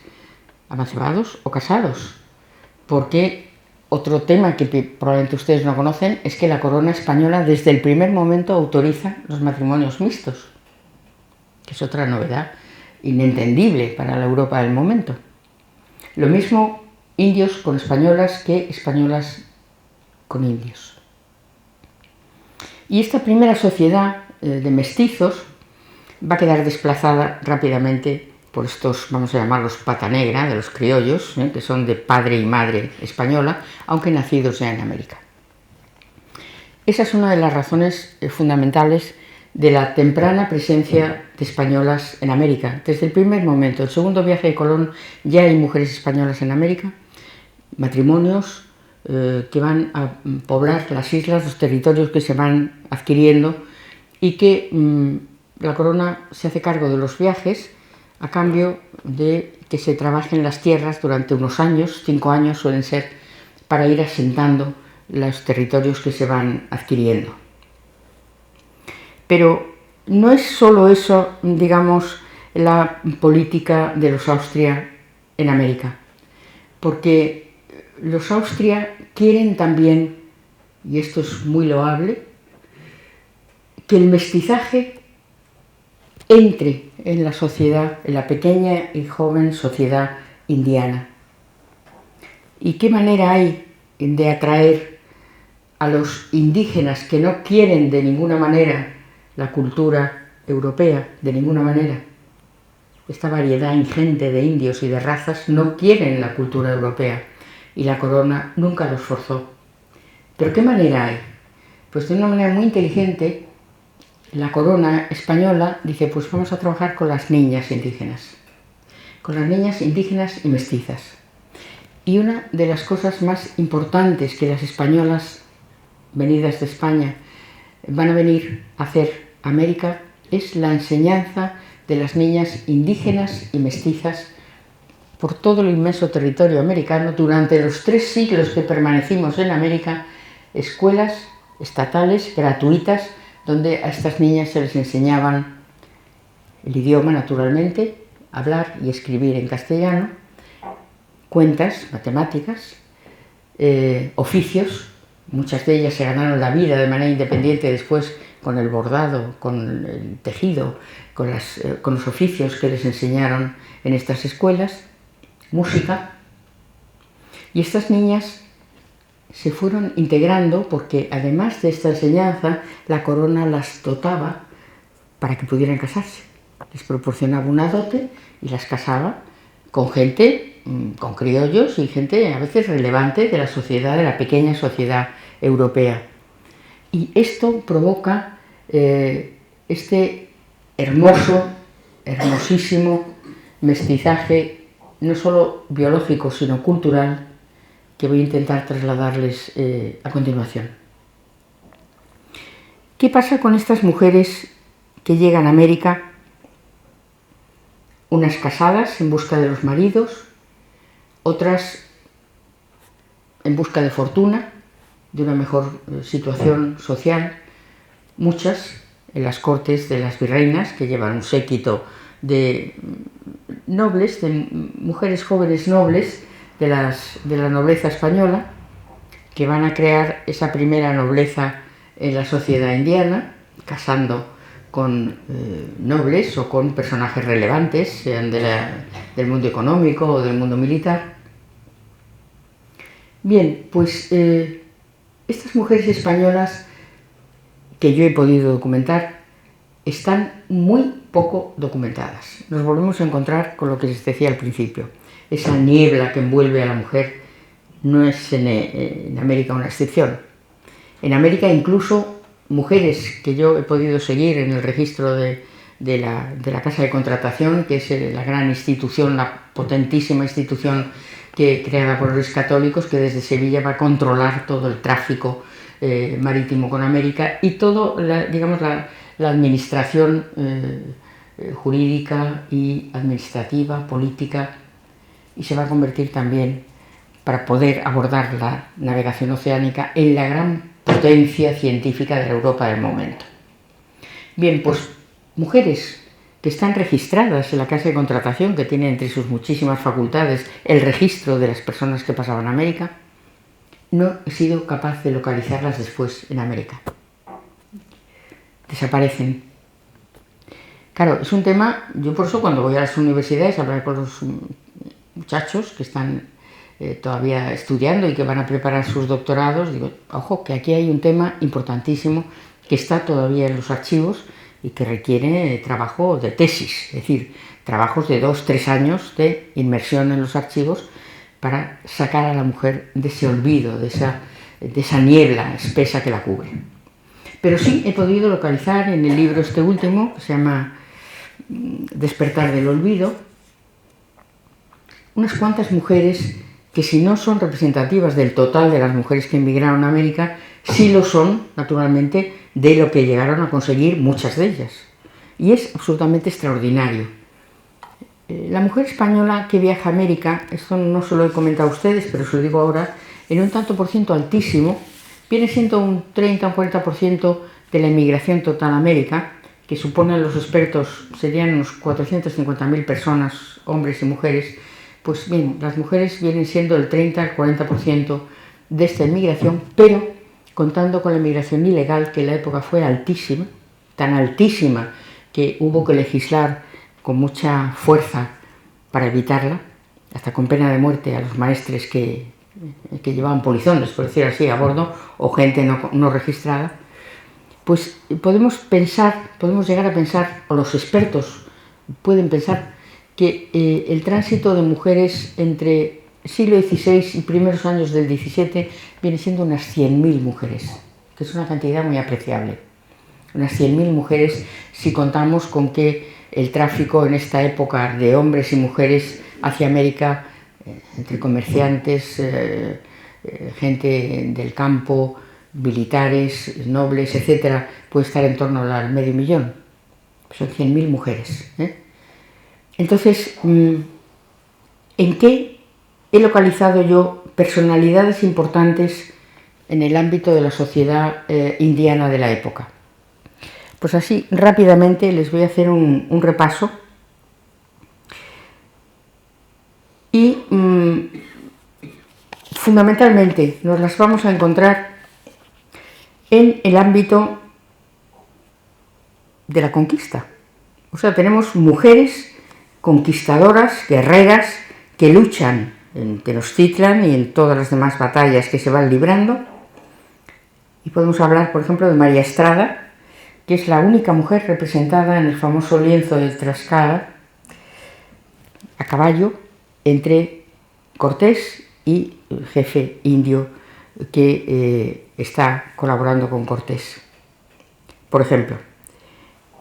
amancebados o casados, porque otro tema que probablemente ustedes no conocen es que la corona española desde el primer momento autoriza los matrimonios mixtos, que es otra novedad inentendible para la Europa del momento. Lo mismo indios con españolas que españolas con indios. Y esta primera sociedad de mestizos va a quedar desplazada rápidamente por estos, vamos a llamarlos pata negra, de los criollos, que son de padre y madre española, aunque nacidos ya en América. Esa es una de las razones fundamentales de la temprana presencia de españolas en América. Desde el primer momento, el segundo viaje de Colón, ya hay mujeres españolas en América, matrimonios que van a poblar las islas, los territorios que se van adquiriendo, y que la corona se hace cargo de los viajes a cambio de que se trabajen las tierras durante unos años, 5 años suelen ser, para ir asentando los territorios que se van adquiriendo. Pero no es solo eso, digamos, la política de los Austria en América, porque los Austria quieren también, y esto es muy loable, que el mestizaje entre en la sociedad, en la pequeña y joven sociedad indiana. ¿Y qué manera hay de atraer a los indígenas que no quieren de ninguna manera la cultura europea, de ninguna manera? Esta variedad ingente de indios y de razas no quieren la cultura europea, y la corona nunca los forzó. ¿Pero qué manera hay? Pues de una manera muy inteligente, la corona española dice, pues vamos a trabajar con las niñas indígenas y mestizas. Y una de las cosas más importantes que las españolas venidas de España van a venir a hacer a América es la enseñanza de las niñas indígenas y mestizas por todo el inmenso territorio americano. Durante los 3 siglos que permanecimos en América, escuelas estatales gratuitas donde a estas niñas se les enseñaban el idioma, naturalmente, hablar y escribir en castellano, cuentas, matemáticas, oficios. Muchas de ellas se ganaron la vida de manera independiente después con el bordado, con el tejido, con los oficios que les enseñaron en estas escuelas, música. Y estas niñas se fueron integrando porque además de esta enseñanza, la corona las dotaba para que pudieran casarse. Les proporcionaba una dote y las casaba con gente, con criollos y gente a veces relevante de la sociedad, de la pequeña sociedad europea. Y esto provoca este hermosísimo mestizaje no solo biológico, sino cultural, que voy a intentar trasladarles a continuación. ¿Qué pasa con estas mujeres que llegan a América, unas casadas en busca de los maridos, otras en busca de fortuna, de una mejor situación social, muchas en las cortes de las virreinas, que llevan un séquito de nobles, de mujeres jóvenes nobles de la nobleza española, que van a crear esa primera nobleza en la sociedad indiana, casando con nobles o con personajes relevantes, sean del mundo económico o del mundo militar. Bien, pues estas mujeres españolas que yo he podido documentar están muy poco documentadas. Nos volvemos a encontrar con lo que les decía al principio. Esa niebla que envuelve a la mujer no es en América una excepción. En América incluso mujeres que yo he podido seguir en el registro de la Casa de Contratación, que es la gran institución, la potentísima institución creada por los católicos, que desde Sevilla va a controlar todo el tráfico marítimo con América y toda la administración jurídica y administrativa, política, y se va a convertir también, para poder abordar la navegación oceánica, en la gran potencia científica de la Europa del momento. Bien, pues mujeres que están registradas en la Casa de Contratación, que tiene entre sus muchísimas facultades el registro de las personas que pasaban a América, no he sido capaz de localizarlas después en América. Desaparecen. Claro, es un tema, yo por eso cuando voy a las universidades a hablar con los muchachos que están todavía estudiando y que van a preparar sus doctorados, digo, ojo, que aquí hay un tema importantísimo que está todavía en los archivos y que requiere trabajo de tesis, es decir, trabajos de 2-3 años de inmersión en los archivos para sacar a la mujer de ese olvido, de esa niebla espesa que la cubre. Pero sí he podido localizar en el libro este último, que se llama Despertar del olvido, unas cuantas mujeres que, si no son representativas del total de las mujeres que emigraron a América, sí lo son, naturalmente, de lo que llegaron a conseguir muchas de ellas. Y es absolutamente extraordinario. La mujer española que viaja a América, esto no se lo he comentado a ustedes, pero se lo digo ahora, en un tanto por ciento altísimo, viene siendo un 30 o 40% de la inmigración total a América, que suponen los expertos serían unos 450.000 personas, hombres y mujeres. Pues bien, las mujeres vienen siendo el 30 al 40% de esta inmigración, pero contando con la inmigración ilegal, que en la época fue altísima, tan altísima que hubo que legislar con mucha fuerza para evitarla, hasta con pena de muerte a los maestres que llevaban polizones, por decir así, a bordo, o gente no registrada. Pues podemos llegar a pensar, o los expertos pueden pensar, que el tránsito de mujeres entre siglo XVI y primeros años del XVII viene siendo unas 100.000 mujeres, que es una cantidad muy apreciable. Unas 100.000 mujeres si contamos con que el tráfico en esta época de hombres y mujeres hacia América, entre comerciantes, gente del campo, militares, nobles, etcétera, puede estar en torno al 500.000. Son 100.000 mujeres. Entonces, ¿en qué he localizado yo personalidades importantes en el ámbito de la sociedad indiana de la época? Pues así, rápidamente les voy a hacer un repaso. Y fundamentalmente nos las vamos a encontrar en el ámbito de la conquista. O sea, tenemos mujeres conquistadoras, guerreras, que luchan en Tenochtitlan y en todas las demás batallas que se van librando. Y podemos hablar, por ejemplo, de María Estrada, que es la única mujer representada en el famoso lienzo de Tlaxcala, a caballo, entre Cortés y el jefe indio que está colaborando con Cortés. Por ejemplo,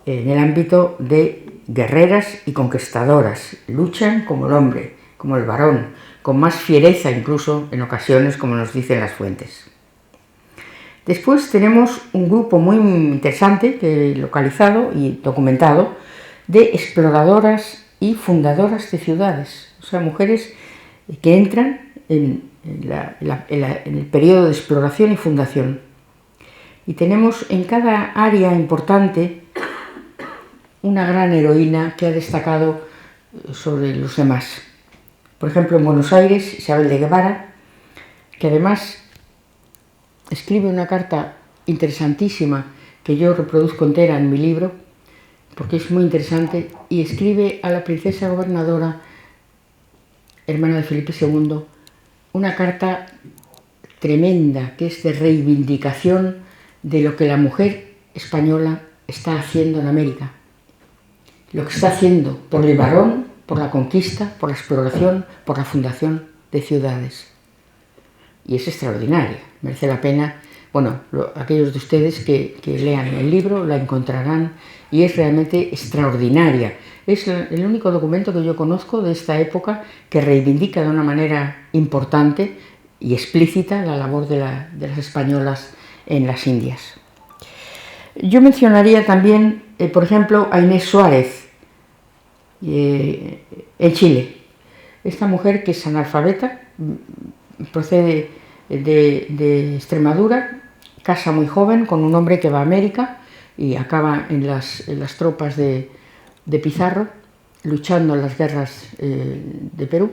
en el ámbito de guerreras y conquistadoras, luchan como el hombre, como el varón, con más fiereza incluso en ocasiones, como nos dicen las fuentes. Después tenemos un grupo muy interesante que he localizado y documentado de exploradoras y fundadoras de ciudades, o sea, mujeres que entran en el periodo de exploración y fundación. Y tenemos en cada área importante una gran heroína que ha destacado sobre los demás. Por ejemplo, en Buenos Aires, Isabel de Guevara, que además escribe una carta interesantísima que yo reproduzco entera en mi libro, porque es muy interesante, y escribe a la princesa gobernadora, hermana de Felipe II, una carta tremenda, que es de reivindicación de lo que la mujer española está haciendo en América, lo que está haciendo por el varón, por la conquista, por la exploración, por la fundación de ciudades. Y es extraordinaria, merece la pena. Bueno, aquellos de ustedes que lean el libro la encontrarán y es realmente extraordinaria. Es el único documento que yo conozco de esta época que reivindica de una manera importante y explícita la labor de las españolas en las Indias. Yo mencionaría también, por ejemplo, a Inés Suárez, en Chile. Esta mujer que es analfabeta, procede de Extremadura, casa muy joven con un hombre que va a América y acaba en las tropas de Pizarro, luchando en las guerras de Perú.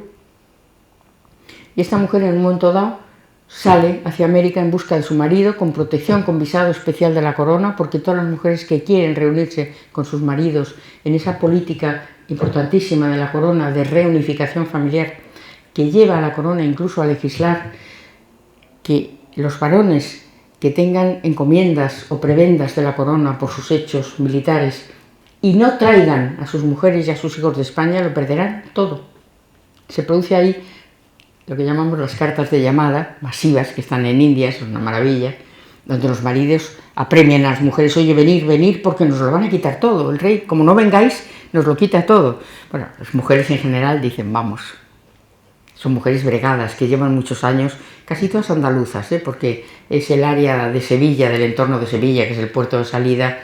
Y esta mujer en un momento dado sale hacia América en busca de su marido, con protección, con visado especial de la corona, porque todas las mujeres que quieren reunirse con sus maridos en esa política importantísima de la corona de reunificación familiar, que lleva a la corona incluso a legislar que los varones que tengan encomiendas o prebendas de la corona por sus hechos militares y no traigan a sus mujeres y a sus hijos de España, lo perderán todo. Se produce ahí lo que llamamos las cartas de llamada masivas, que están en India, es una maravilla, donde los maridos apremian a las mujeres: oye, venid, porque nos lo van a quitar todo. El rey, como no vengáis, nos lo quita todo. Bueno, las mujeres en general dicen: vamos. Son mujeres bregadas que llevan muchos años, casi todas andaluzas, porque es el área de Sevilla, del entorno de Sevilla, que es el puerto de salida,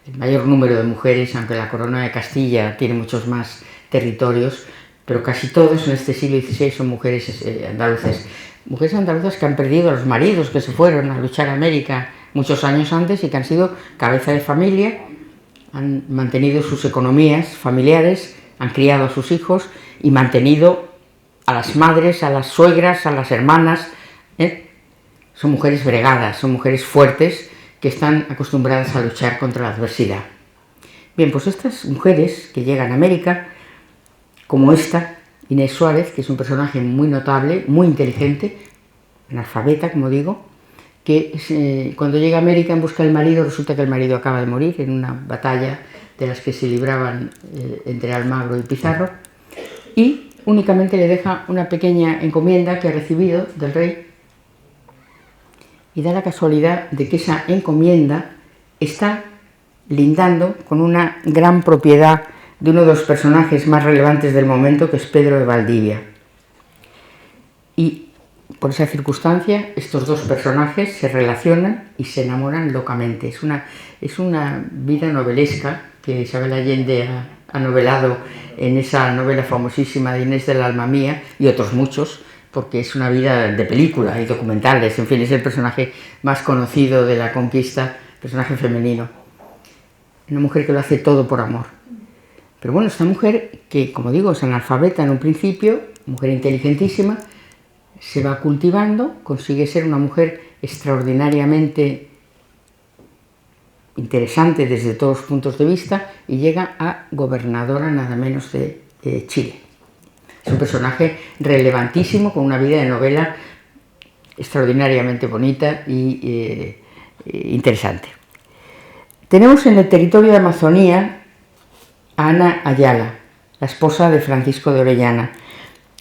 el mayor número de mujeres, aunque la corona de Castilla tiene muchos más territorios, pero casi todos en este siglo XVI son mujeres andaluzas. Mujeres andaluzas que han perdido a los maridos, que se fueron a luchar a América muchos años antes y que han sido cabeza de familia, han mantenido sus economías familiares, han criado a sus hijos y mantenido a las madres, a las suegras, a las hermanas. Son mujeres bregadas, son mujeres fuertes que están acostumbradas a luchar contra la adversidad. Bien, pues estas mujeres que llegan a América, como esta, Inés Suárez, que es un personaje muy notable, muy inteligente, analfabeta, como digo, que cuando llega a América en busca del marido, resulta que el marido acaba de morir en una batalla de las que se libraban entre Almagro y Pizarro, y únicamente le deja una pequeña encomienda que ha recibido del rey, y da la casualidad de que esa encomienda está lindando con una gran propiedad de uno de los personajes más relevantes del momento, que es Pedro de Valdivia. Y por esa circunstancia estos dos personajes se relacionan y se enamoran locamente. Es una vida novelesca que Isabel Allende ha novelado en esa novela famosísima de Inés del alma mía, y otros muchos, porque es una vida de película y documentales, en fin, es el personaje más conocido de la conquista, personaje femenino. Una mujer que lo hace todo por amor. Pero bueno, esta mujer, que como digo es analfabeta en un principio, mujer inteligentísima, se va cultivando, consigue ser una mujer extraordinariamente interesante desde todos los puntos de vista y llega a gobernadora nada menos de Chile. Es un personaje relevantísimo, con una vida de novela extraordinariamente bonita y interesante. Tenemos en el territorio de Amazonía a Ana Ayala, la esposa de Francisco de Orellana,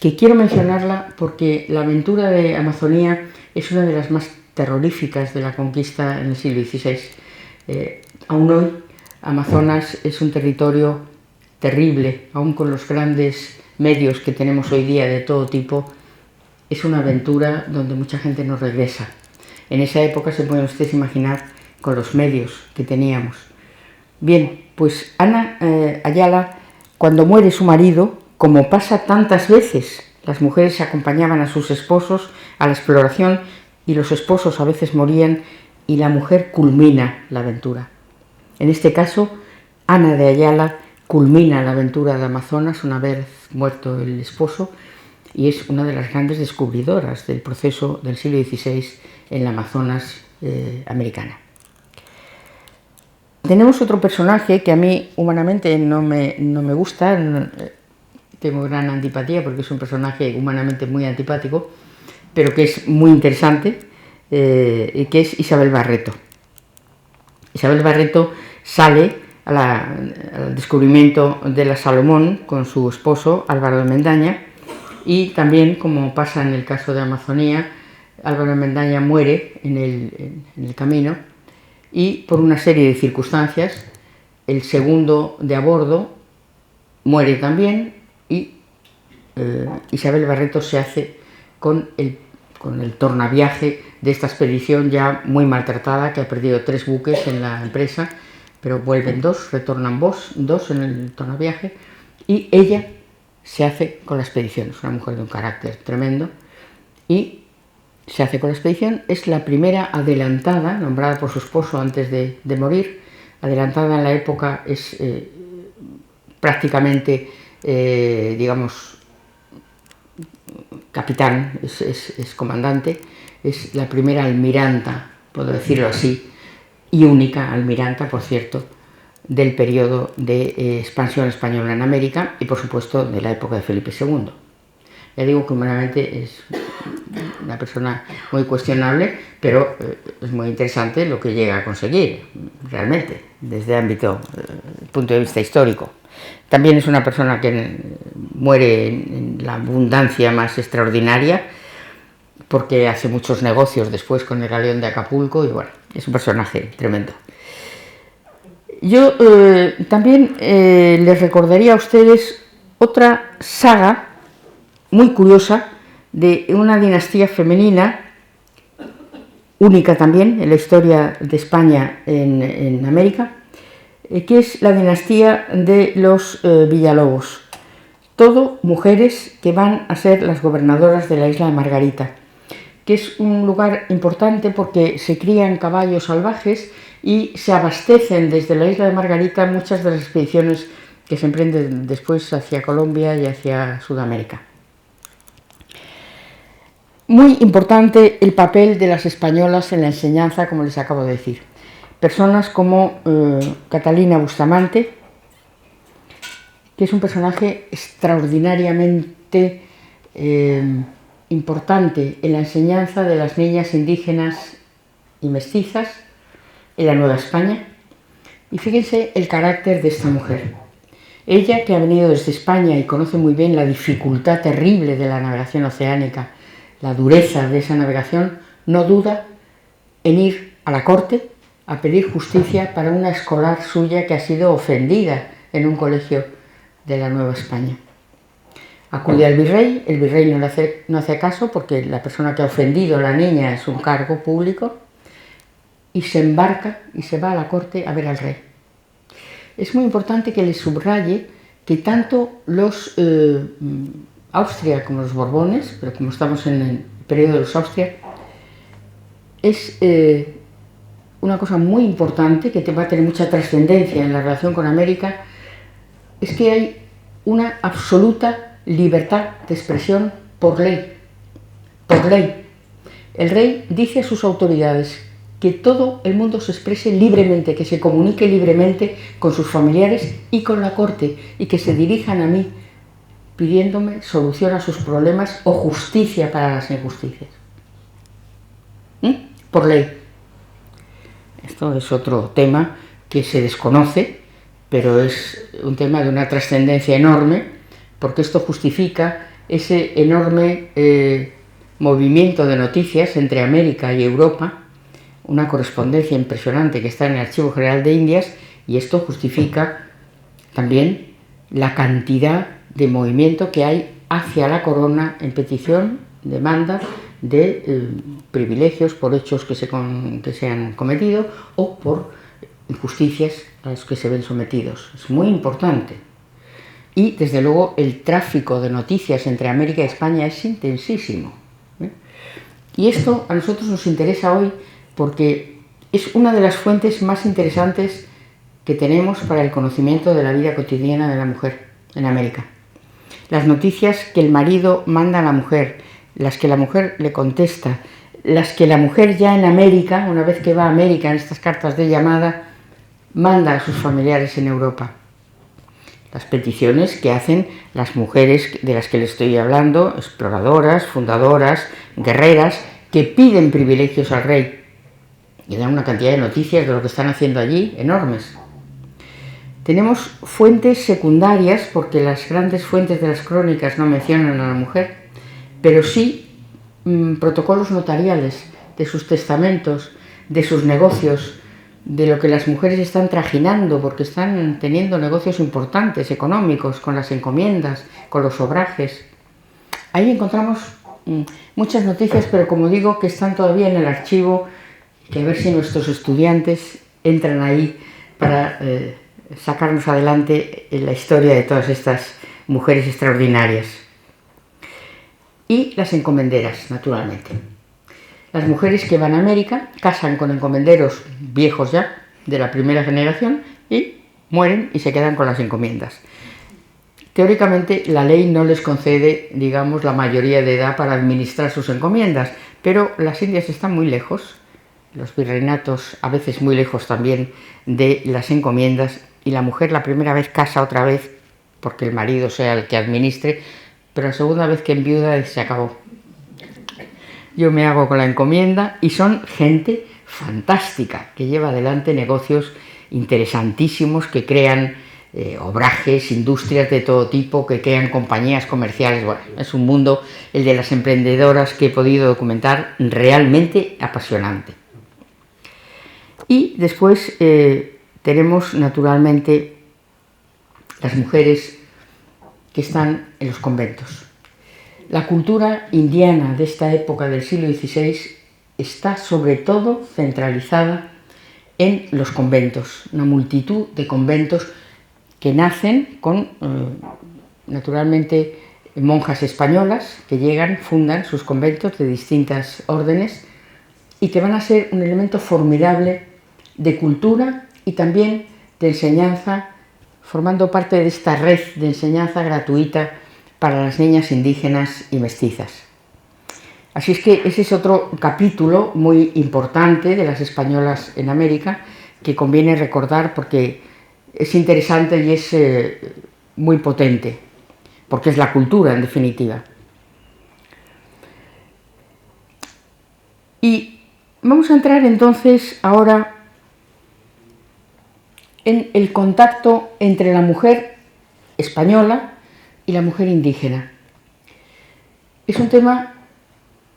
que quiero mencionarla porque la aventura de Amazonía es una de las más terroríficas de la conquista en el siglo XVI. Aún hoy, Amazonas es un territorio terrible, aún con los grandes medios que tenemos hoy día de todo tipo, es una aventura donde mucha gente no regresa. En esa época se pueden ustedes imaginar con los medios que teníamos. Bien, pues Ana Ayala, cuando muere su marido, como pasa tantas veces, las mujeres acompañaban a sus esposos a la exploración y los esposos a veces morían y la mujer culmina la aventura. En este caso, Ana de Ayala culmina la aventura de Amazonas una vez muerto el esposo y es una de las grandes descubridoras del proceso del siglo XVI en la Amazonas americana. Tenemos otro personaje que a mí humanamente no me gusta, tengo gran antipatía porque es un personaje humanamente muy antipático, pero que es muy interesante, que es Isabel Barreto. Isabel Barreto sale al descubrimiento de la Salomón con su esposo Álvaro de Mendaña y también, como pasa en el caso de Amazonía, Álvaro de Mendaña muere en el camino y por una serie de circunstancias el segundo de a bordo muere también y Isabel Barreto se hace con el tornaviaje de esta expedición ya muy maltratada, que ha perdido 3 buques en la empresa, pero vuelven 2, retornan 2 en el tornaviaje y ella se hace con la expedición. Es una mujer de un carácter tremendo y se hace con la expedición. Es la primera adelantada, nombrada por su esposo antes de morir. Adelantada en la época es prácticamente, digamos, capitán, es comandante, es la primera almiranta, puedo decirlo así, y única almiranta, por cierto, del periodo de expansión española en América y, por supuesto, de la época de Felipe II. Ya digo que humanamente es una persona muy cuestionable, pero es muy interesante lo que llega a conseguir, realmente, desde el punto de vista histórico. También es una persona que muere en la abundancia más extraordinaria, porque hace muchos negocios después con el galeón de Acapulco y bueno, es un personaje tremendo. Yo también les recordaría a ustedes otra saga muy curiosa de una dinastía femenina, única también en la historia de España en América, que es la dinastía de los Villalobos. Todo mujeres que van a ser las gobernadoras de la isla de Margarita, que es un lugar importante porque se crían caballos salvajes y se abastecen desde la isla de Margarita muchas de las expediciones que se emprenden después hacia Colombia y hacia Sudamérica. Muy importante el papel de las españolas en la enseñanza, como les acabo de decir. Personas como Catalina Bustamante, que es un personaje extraordinariamente importante en la enseñanza de las niñas indígenas y mestizas en la Nueva España. Y fíjense el carácter de esta mujer. Ella, que ha venido desde España y conoce muy bien la dificultad terrible de la navegación oceánica, la dureza de esa navegación, no duda en ir a la corte a pedir justicia para una escolar suya que ha sido ofendida en un colegio de la Nueva España. Acude al virrey, el virrey no hace caso porque la persona que ha ofendido a la niña es un cargo público y se embarca y se va a la corte a ver al rey. Es muy importante que les subraye que tanto los Austria como los Borbones, pero como estamos en el periodo de los Austria, es una cosa muy importante que va a tener mucha trascendencia en la relación con América, es que hay una absoluta libertad de expresión por ley. Por ley. El rey dice a sus autoridades que todo el mundo se exprese libremente, que se comunique libremente con sus familiares y con la corte, y que se dirijan a mí pidiéndome solución a sus problemas o justicia para las injusticias. Por ley. Esto es otro tema que se desconoce, pero es un tema de una trascendencia enorme, porque esto justifica ese enorme movimiento de noticias entre América y Europa, una correspondencia impresionante que está en el Archivo General de Indias, y esto justifica también la cantidad de movimiento que hay hacia la corona en petición, demanda de privilegios por hechos que se han cometido o por injusticias a las que se ven sometidos. Es muy importante. Y, desde luego, el tráfico de noticias entre América y España es intensísimo. Y esto a nosotros nos interesa hoy porque es una de las fuentes más interesantes que tenemos para el conocimiento de la vida cotidiana de la mujer en América. Las noticias que el marido manda a la mujer, las que la mujer le contesta, las que la mujer ya en América, una vez que va a América en estas cartas de llamada, manda a sus familiares en Europa. Las peticiones que hacen las mujeres de las que les estoy hablando, exploradoras, fundadoras, guerreras, que piden privilegios al rey. Y dan una cantidad de noticias de lo que están haciendo allí, enormes. Tenemos fuentes secundarias, porque las grandes fuentes de las crónicas no mencionan a la mujer, pero sí protocolos notariales de sus testamentos, de sus negocios, de lo que las mujeres están trajinando, porque están teniendo negocios importantes, económicos, con las encomiendas, con los obrajes. Ahí encontramos muchas noticias, pero como digo, que están todavía en el archivo, que a ver si nuestros estudiantes entran ahí para sacarnos adelante en la historia de todas estas mujeres extraordinarias. Y las encomenderas, naturalmente. Las mujeres que van a América casan con encomenderos viejos ya, de la primera generación, y mueren y se quedan con las encomiendas. Teóricamente la ley no les concede, digamos, la mayoría de edad para administrar sus encomiendas, pero las Indias están muy lejos, los virreinatos a veces muy lejos también de las encomiendas, y la mujer la primera vez casa otra vez porque el marido sea el que administre, pero la segunda vez que enviuda se acabó. Yo me hago con la encomienda y son gente fantástica que lleva adelante negocios interesantísimos, que crean obrajes, industrias de todo tipo, que crean compañías comerciales. Bueno, es un mundo, el de las emprendedoras, que he podido documentar, realmente apasionante. Y después tenemos naturalmente las mujeres que están en los conventos. La cultura indiana de esta época del siglo XVI está sobre todo centralizada en los conventos, una multitud de conventos que nacen con, naturalmente, monjas españolas que llegan, fundan sus conventos de distintas órdenes y que van a ser un elemento formidable de cultura y también de enseñanza, formando parte de esta red de enseñanza gratuita para las niñas indígenas y mestizas. Así es que ese es otro capítulo muy importante de las españolas en América que conviene recordar porque es interesante y es muy potente, porque es la cultura en definitiva. Y vamos a entrar entonces ahora en el contacto entre la mujer española y la mujer indígena. Es un tema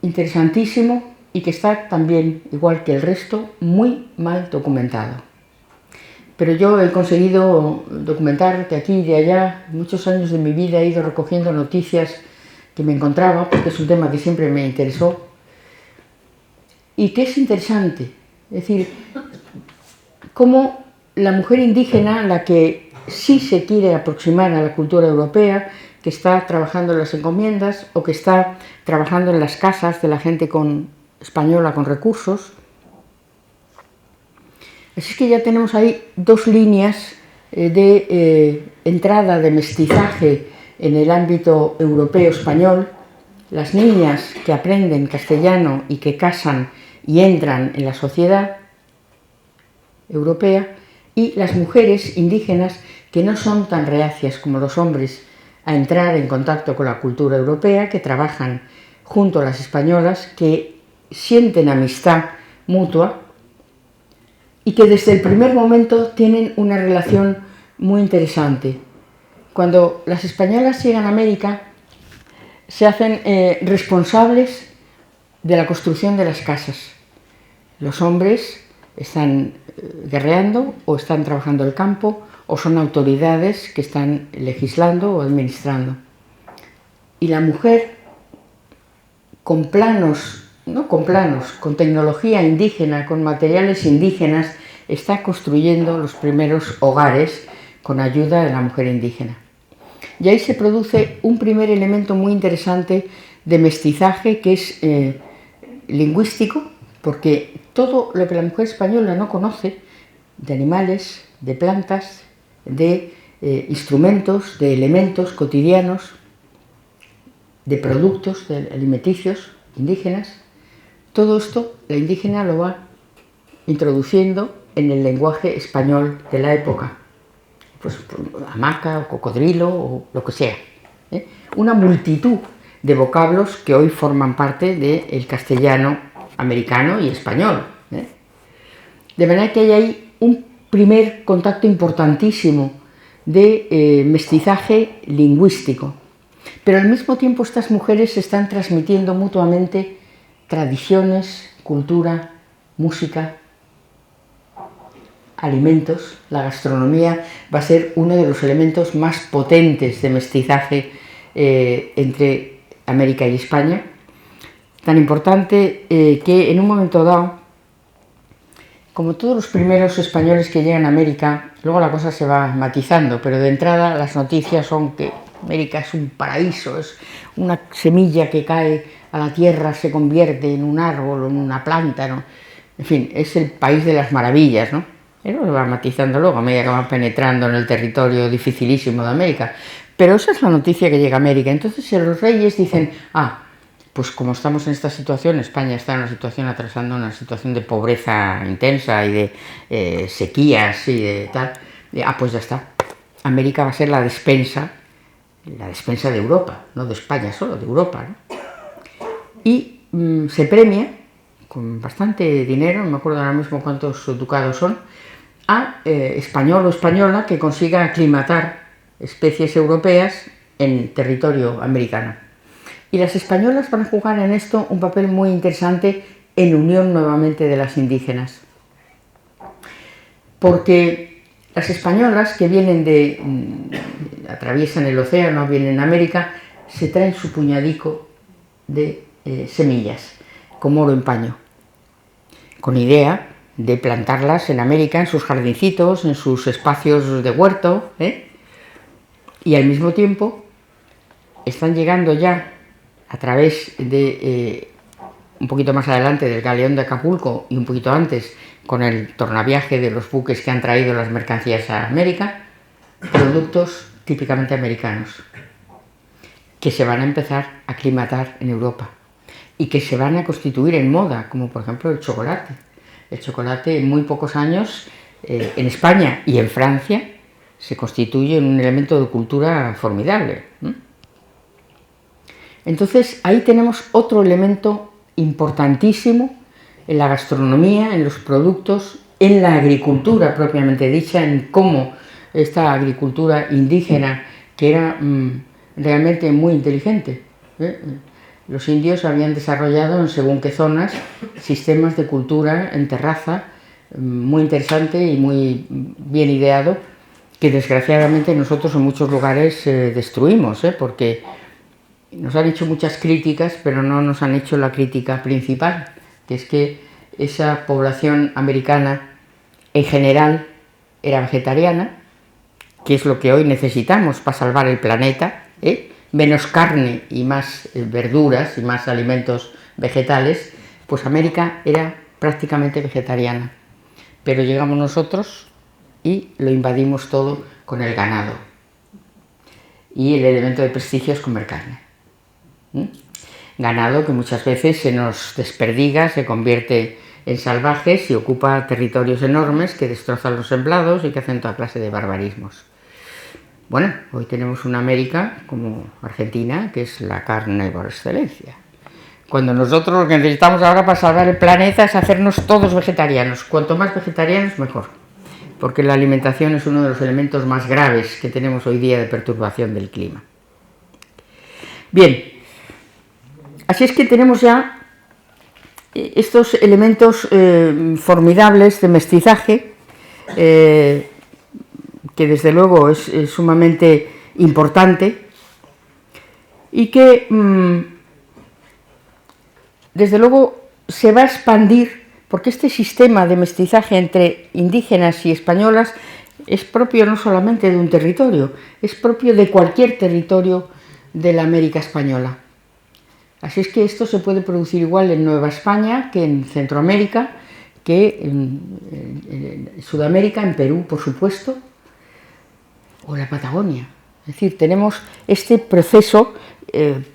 interesantísimo y que está también, igual que el resto, muy mal documentado. Pero yo he conseguido documentar de aquí y de allá. Muchos años de mi vida he ido recogiendo noticias que me encontraba, porque es un tema que siempre me interesó y que es interesante. Es decir, cómo la mujer indígena, la que sí se quiere aproximar a la cultura europea, que está trabajando en las encomiendas o que está trabajando en las casas de la gente española con recursos. Así es que ya tenemos ahí dos líneas de entrada de mestizaje en el ámbito europeo español. Las niñas que aprenden castellano y que casan y entran en la sociedad europea, y las mujeres indígenas que no son tan reacias como los hombres a entrar en contacto con la cultura europea, que trabajan junto a las españolas, que sienten amistad mutua y que desde el primer momento tienen una relación muy interesante. Cuando las españolas llegan a América, se hacen responsables de la construcción de las casas. Los hombres están guerreando o están trabajando el campo o son autoridades que están legislando o administrando. Y la mujer, con tecnología indígena, con materiales indígenas, está construyendo los primeros hogares con ayuda de la mujer indígena. Y ahí se produce un primer elemento muy interesante de mestizaje, que es lingüístico, porque todo lo que la mujer española no conoce, de animales, de plantas, de instrumentos, de elementos cotidianos, de productos alimenticios indígenas, todo esto la indígena lo va introduciendo en el lenguaje español de la época, pues hamaca o cocodrilo o lo que sea, una multitud de vocablos que hoy forman parte del castellano americano y español, de manera que hay ahí un primer contacto importantísimo de mestizaje lingüístico, pero al mismo tiempo estas mujeres se están transmitiendo mutuamente tradiciones, cultura, música, alimentos. La gastronomía va a ser uno de los elementos más potentes de mestizaje entre América y España, tan importante que en un momento dado, como todos los primeros españoles que llegan a América, luego la cosa se va matizando, pero de entrada las noticias son que América es un paraíso, es una semilla que cae a la tierra, se convierte en un árbol o en una planta, ¿no? En fin, es el país de las maravillas, ¿no? Pero lo va matizando luego a medida que van penetrando en el territorio dificilísimo de América. Pero esa es la noticia que llega a América. Entonces los reyes dicen, pues como estamos en esta situación, España está en una situación atravesando una situación de pobreza intensa y de sequías y de tal, pues ya está. América va a ser la despensa de Europa, no de España solo, de Europa, ¿no? Y se premia con bastante dinero, no me acuerdo ahora mismo cuántos ducados son, a español o española que consiga aclimatar especies europeas en territorio americano. Y las españolas van a jugar en esto un papel muy interesante en unión nuevamente de las indígenas. Porque las españolas que vienen atraviesan el océano, vienen a América, se traen su puñadico de semillas, como oro en paño, con idea de plantarlas en América, en sus jardincitos, en sus espacios de huerto, y al mismo tiempo están llegando ya a través de, un poquito más adelante, del galeón de Acapulco y un poquito antes, con el tornaviaje de los buques que han traído las mercancías a América, productos típicamente americanos, que se van a empezar a aclimatar en Europa y que se van a constituir en moda, como por ejemplo el chocolate. El chocolate en muy pocos años en España y en Francia se constituye en un elemento de cultura formidable. Entonces ahí tenemos otro elemento importantísimo en la gastronomía, en los productos, en la agricultura propiamente dicha, en cómo esta agricultura indígena, que era realmente muy inteligente, los indios habían desarrollado en según qué zonas sistemas de cultura en terraza muy interesante y muy bien ideado, que desgraciadamente nosotros en muchos lugares destruimos, porque nos han hecho muchas críticas, pero no nos han hecho la crítica principal, que es que esa población americana en general era vegetariana, que es lo que hoy necesitamos para salvar el planeta, menos carne y más verduras y más alimentos vegetales, pues América era prácticamente vegetariana. Pero llegamos nosotros y lo invadimos todo con el ganado. Y el elemento de prestigio es comer carne. Ganado que muchas veces se nos desperdiga, se convierte en salvajes y ocupa territorios enormes que destrozan los semblados y que hacen toda clase de barbarismos. Bueno, hoy tenemos una América como Argentina, que es la carne por excelencia. Cuando nosotros lo que necesitamos ahora para salvar el planeta es hacernos todos vegetarianos. Cuanto más vegetarianos, mejor. Porque la alimentación es uno de los elementos más graves que tenemos hoy día de perturbación del clima. Bien, así es que tenemos ya estos elementos formidables de mestizaje que desde luego es sumamente importante y que desde luego se va a expandir, porque este sistema de mestizaje entre indígenas y españolas es propio no solamente de un territorio, es propio de cualquier territorio de la América española. Así es que esto se puede producir igual en Nueva España que en Centroamérica, que en Sudamérica, en Perú, por supuesto, o la Patagonia. Es decir, tenemos este proceso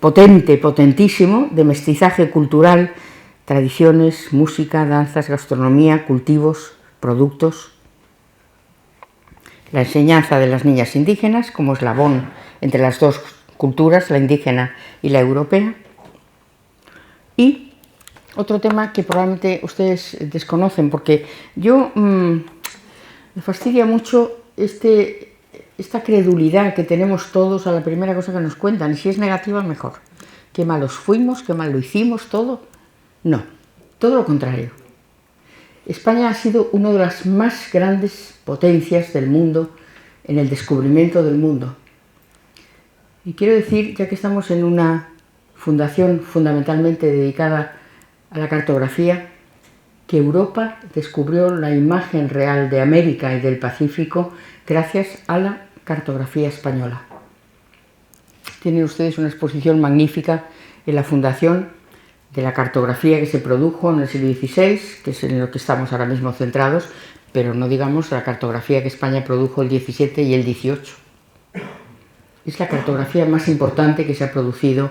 potentísimo de mestizaje cultural, tradiciones, música, danzas, gastronomía, cultivos, productos. La enseñanza de las niñas indígenas como eslabón entre las dos culturas, la indígena y la europea. Y otro tema que probablemente ustedes desconocen, porque yo me fastidia mucho esta credulidad que tenemos todos a la primera cosa que nos cuentan, y si es negativa, mejor. Qué malos fuimos, qué mal lo hicimos, todo. No, todo lo contrario. España ha sido una de las más grandes potencias del mundo en el descubrimiento del mundo. Y quiero decir, ya que estamos en una fundación fundamentalmente dedicada a la cartografía, que Europa descubrió la imagen real de América y del Pacífico gracias a la cartografía española. Tienen ustedes una exposición magnífica en la fundación de la cartografía que se produjo en el siglo XVI, que es en lo que estamos ahora mismo centrados, pero no digamos la cartografía que España produjo el XVII y el XVIII. Es la cartografía más importante que se ha producido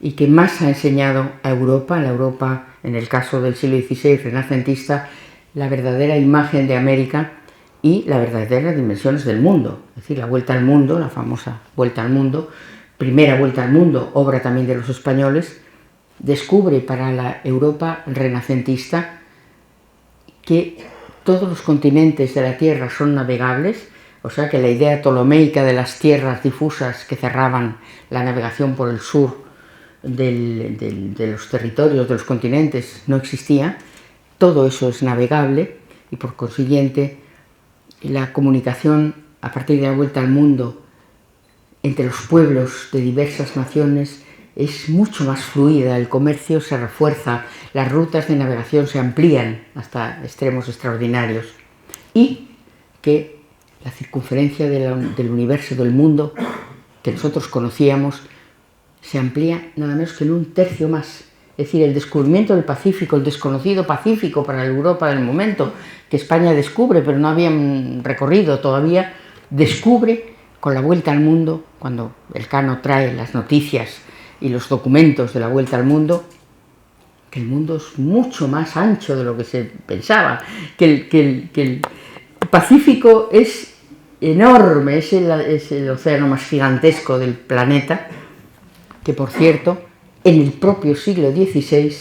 y que más ha enseñado a Europa, la Europa, en el caso del siglo XVI renacentista, la verdadera imagen de América y las verdaderas dimensiones del mundo. Es decir, la vuelta al mundo, la famosa vuelta al mundo, primera vuelta al mundo, obra también de los españoles, descubre para la Europa renacentista que todos los continentes de la Tierra son navegables, o sea que la idea ptolomeica de las tierras difusas que cerraban la navegación por el sur de los territorios, de los continentes, no existía. Todo eso es navegable y por consiguiente la comunicación a partir de la vuelta al mundo entre los pueblos de diversas naciones es mucho más fluida, el comercio se refuerza, las rutas de navegación se amplían hasta extremos extraordinarios y que la circunferencia del universo, del mundo que nosotros conocíamos, se amplía nada menos que en un tercio más. Es decir, el descubrimiento del Pacífico, el desconocido Pacífico para la Europa del momento, que España descubre, pero no habían recorrido todavía, descubre con la vuelta al mundo, cuando Elcano trae las noticias y los documentos de la vuelta al mundo, que el mundo es mucho más ancho de lo que se pensaba, que el Pacífico es enorme, es el océano más gigantesco del planeta, que por cierto, en el propio siglo XVI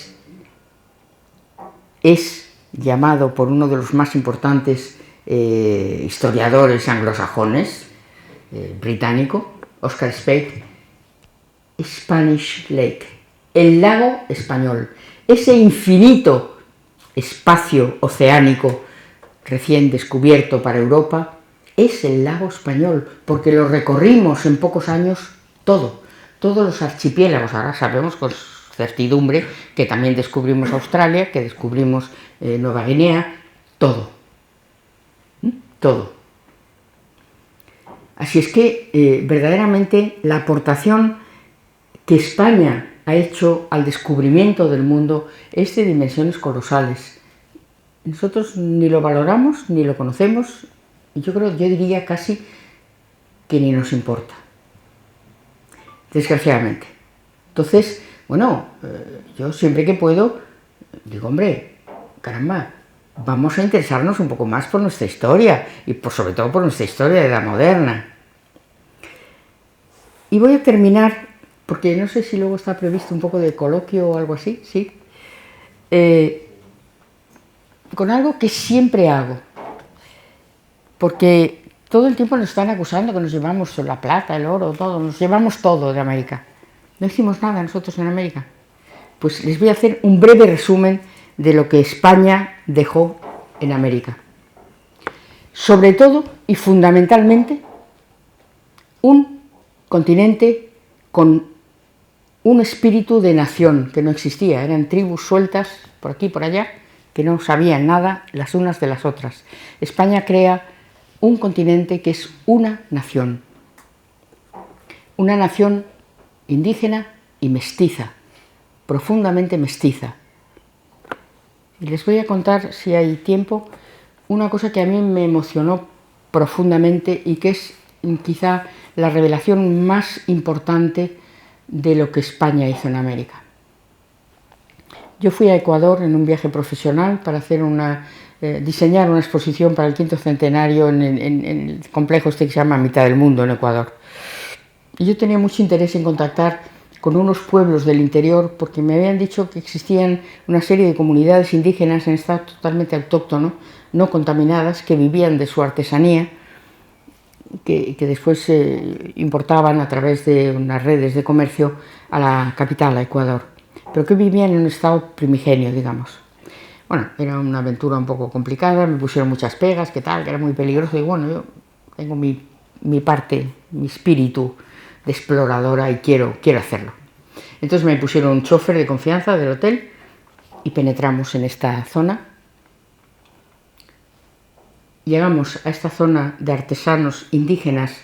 es llamado por uno de los más importantes historiadores anglosajones, británico, Oscar Speke, Spanish Lake, el lago español, ese infinito espacio oceánico recién descubierto para Europa, es el lago español, porque lo recorrimos en pocos años todos los archipiélagos. Ahora sabemos con certidumbre que también descubrimos Australia, que descubrimos Nueva Guinea, todo. Así es que verdaderamente la aportación que España ha hecho al descubrimiento del mundo es de dimensiones colosales. Nosotros ni lo valoramos, ni lo conocemos, y yo diría casi que ni nos importa, desgraciadamente. Entonces, bueno, yo siempre que puedo digo, hombre, caramba, vamos a interesarnos un poco más por nuestra historia, y sobre todo por nuestra historia de edad moderna. Y voy a terminar, porque no sé si luego está previsto un poco de coloquio o algo así, ¿sí? Con algo que siempre hago, porque todo el tiempo nos están acusando que nos llevamos la plata, el oro, todo, nos llevamos todo de América. No hicimos nada nosotros en América. Pues les voy a hacer un breve resumen de lo que España dejó en América. sobre todo y fundamentalmente un continente con un espíritu de nación que no existía, eran tribus sueltas por aquí y por allá que no sabían nada las unas de las otras. España crea un continente que es una nación indígena y mestiza, profundamente mestiza. Y les voy a contar, si hay tiempo, una cosa que a mí me emocionó profundamente y que es quizá la revelación más importante de lo que España hizo en América. Yo fui a Ecuador en un viaje profesional para hacer diseñar una exposición para el 5º centenario en el complejo este que se llama Mitad del Mundo en Ecuador. Y yo tenía mucho interés en contactar con unos pueblos del interior porque me habían dicho que existían una serie de comunidades indígenas en estado totalmente autóctono, no contaminadas, que vivían de su artesanía, que después importaban a través de unas redes de comercio a la capital, a Ecuador, pero que vivían en un estado primigenio, digamos. Bueno, era una aventura un poco complicada, me pusieron muchas pegas, que tal, que era muy peligroso, y bueno, yo tengo mi parte, mi espíritu de exploradora y quiero hacerlo. Entonces me pusieron un chofer de confianza del hotel y penetramos en esta zona. Llegamos a esta zona de artesanos indígenas,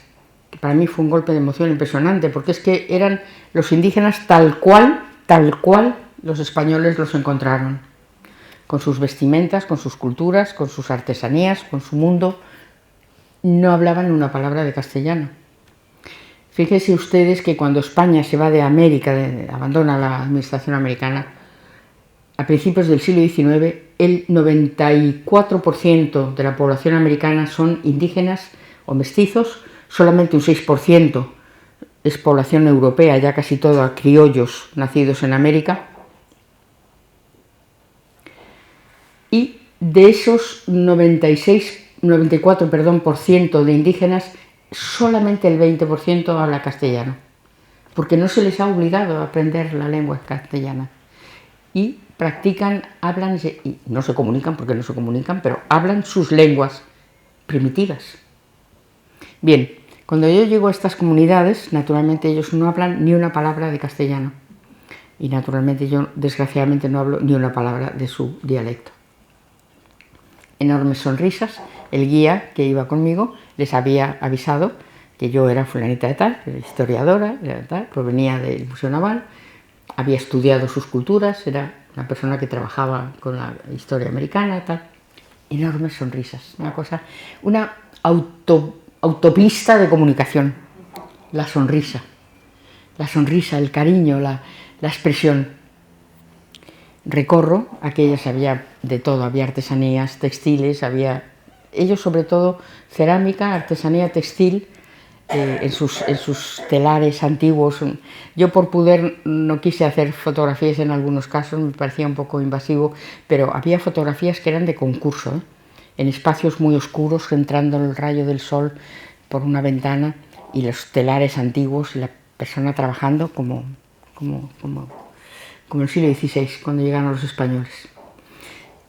que para mí fue un golpe de emoción impresionante, porque es que eran los indígenas tal cual los españoles los encontraron, con sus vestimentas, con sus culturas, con sus artesanías, con su mundo. No hablaban una palabra de castellano. Fíjense ustedes que cuando España se va de América, abandona la administración americana, a principios del siglo XIX, el 94% de la población americana son indígenas o mestizos, solamente un 6% es población europea, ya casi toda criollos nacidos en América. Y de esos 94% de indígenas, solamente el 20% habla castellano, porque no se les ha obligado a aprender la lengua castellana. Y practican, hablan, y no se comunican porque no se comunican, pero hablan sus lenguas primitivas. Bien, cuando yo llego a estas comunidades, naturalmente ellos no hablan ni una palabra de castellano. Y naturalmente yo, desgraciadamente, no hablo ni una palabra de su dialecto. Enormes sonrisas. El guía que iba conmigo les había avisado que yo era fulanita de tal, era historiadora, era tal, provenía del Museo Naval, había estudiado sus culturas, era una persona que trabajaba con la historia americana, tal. Enormes sonrisas, una autopista de comunicación. La sonrisa, el cariño, la expresión. Recorro aquellas, había de todo, había artesanías, textiles, ellos sobre todo cerámica, artesanía textil, en sus telares antiguos. Yo por pudor no quise hacer fotografías en algunos casos, me parecía un poco invasivo, pero había fotografías que eran de concurso, en espacios muy oscuros, entrando el rayo del sol por una ventana y los telares antiguos y la persona trabajando como el siglo XVI, cuando llegaron los españoles.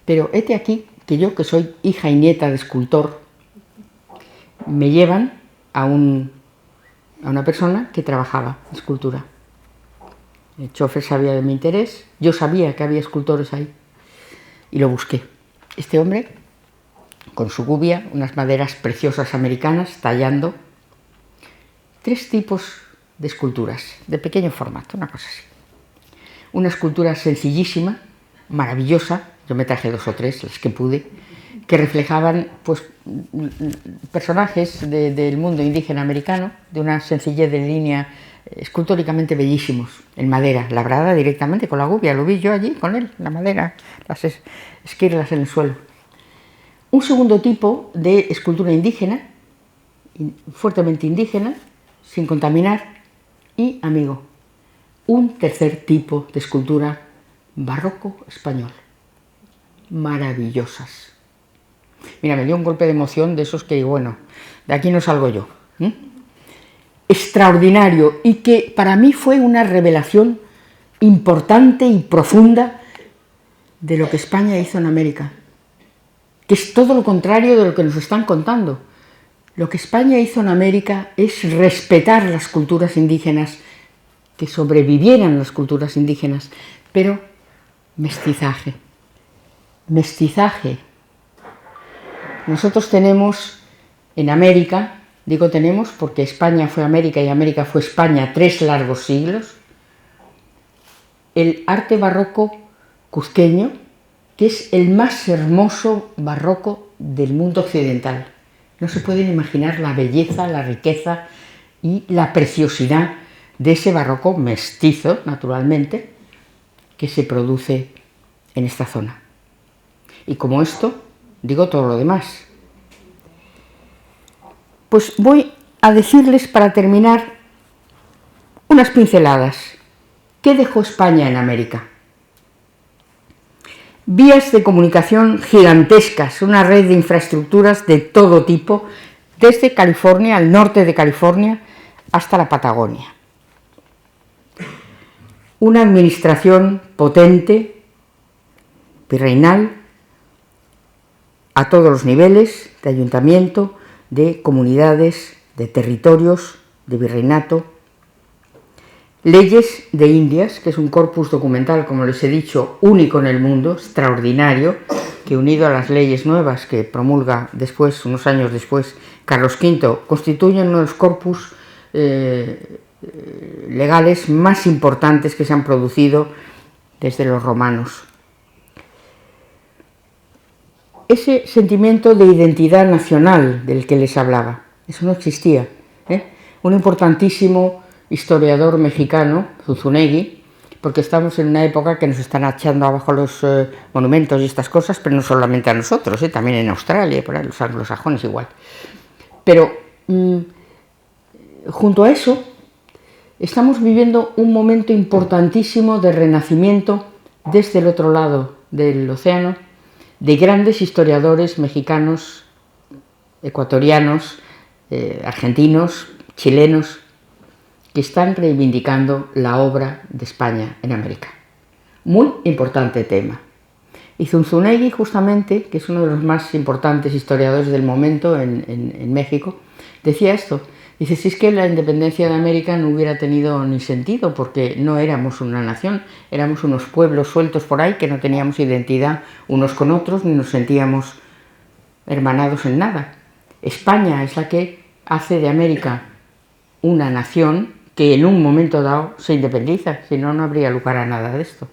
Pero hete aquí que yo, que soy hija y nieta de escultor, me llevan a una persona que trabajaba en escultura. El chofer sabía de mi interés, yo sabía que había escultores ahí y lo busqué. Este hombre, con su gubia, unas maderas preciosas americanas, tallando 3 tipos de esculturas, de pequeño formato, una cosa así. Una escultura sencillísima, maravillosa, yo me traje 2 o 3, las que pude, que reflejaban pues, personajes del mundo indígena americano, de una sencillez de línea escultóricamente bellísimos, en madera, labrada directamente con la gubia, lo vi yo allí con él, la madera, las esquirlas en el suelo. Un segundo tipo de escultura indígena, fuertemente indígena, sin contaminar, y, amigo, un tercer tipo de escultura barroco español, maravillosas. Mira, me dio un golpe de emoción de esos que, bueno, de aquí no salgo yo. Extraordinario, y que para mí fue una revelación importante y profunda de lo que España hizo en América. que es todo lo contrario de lo que nos están contando. Lo que España hizo en América es respetar las culturas indígenas, que sobrevivieran las culturas indígenas, pero mestizaje. Mestizaje. Nosotros tenemos en América, digo tenemos porque España fue América y América fue España 3 largos siglos, el arte barroco cuzqueño, que es el más hermoso barroco del mundo occidental. No se pueden imaginar la belleza, la riqueza y la preciosidad de ese barroco mestizo, naturalmente, que se produce en esta zona. Y como esto, digo todo lo demás. Pues voy a decirles para terminar unas pinceladas. ¿Qué dejó España en América? Vías de comunicación gigantescas, una red de infraestructuras de todo tipo, desde California, al norte de California, hasta la Patagonia. Una administración potente, virreinal, a todos los niveles, de ayuntamiento, de comunidades, de territorios, de virreinato. Leyes de Indias, que es un corpus documental, como les he dicho, único en el mundo, extraordinario, que unido a las leyes nuevas que promulga después, unos años después, Carlos V, constituyen uno de los corpus legales más importantes que se han producido desde los romanos. Ese sentimiento de identidad nacional del que les hablaba, eso no existía. Un importantísimo historiador mexicano, Zunzunegui, porque estamos en una época que nos están echando abajo los monumentos y estas cosas, pero no solamente a nosotros, también en Australia, por ahí, los anglosajones igual. Pero junto a eso, estamos viviendo un momento importantísimo de renacimiento desde el otro lado del océano, de grandes historiadores mexicanos, ecuatorianos, argentinos, chilenos, que están reivindicando la obra de España en América. Muy importante tema. Y Zunzunegui, justamente, que es uno de los más importantes historiadores del momento en México, decía esto. Dice, si es que la independencia de América no hubiera tenido ni sentido, porque no éramos una nación, éramos unos pueblos sueltos por ahí que no teníamos identidad unos con otros, ni nos sentíamos hermanados en nada. España es la que hace de América una nación que en un momento dado se independiza, si no, no habría lugar a nada de esto.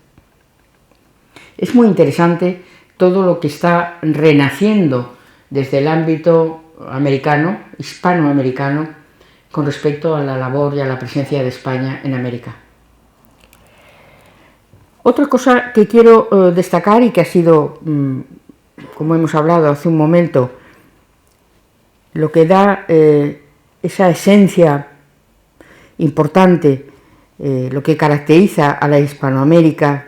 Es muy interesante todo lo que está renaciendo desde el ámbito americano, hispanoamericano, con respecto a la labor y a la presencia de España en América. Otra cosa que quiero destacar y que ha sido, como hemos hablado hace un momento, lo que da esa esencia importante, lo que caracteriza a la Hispanoamérica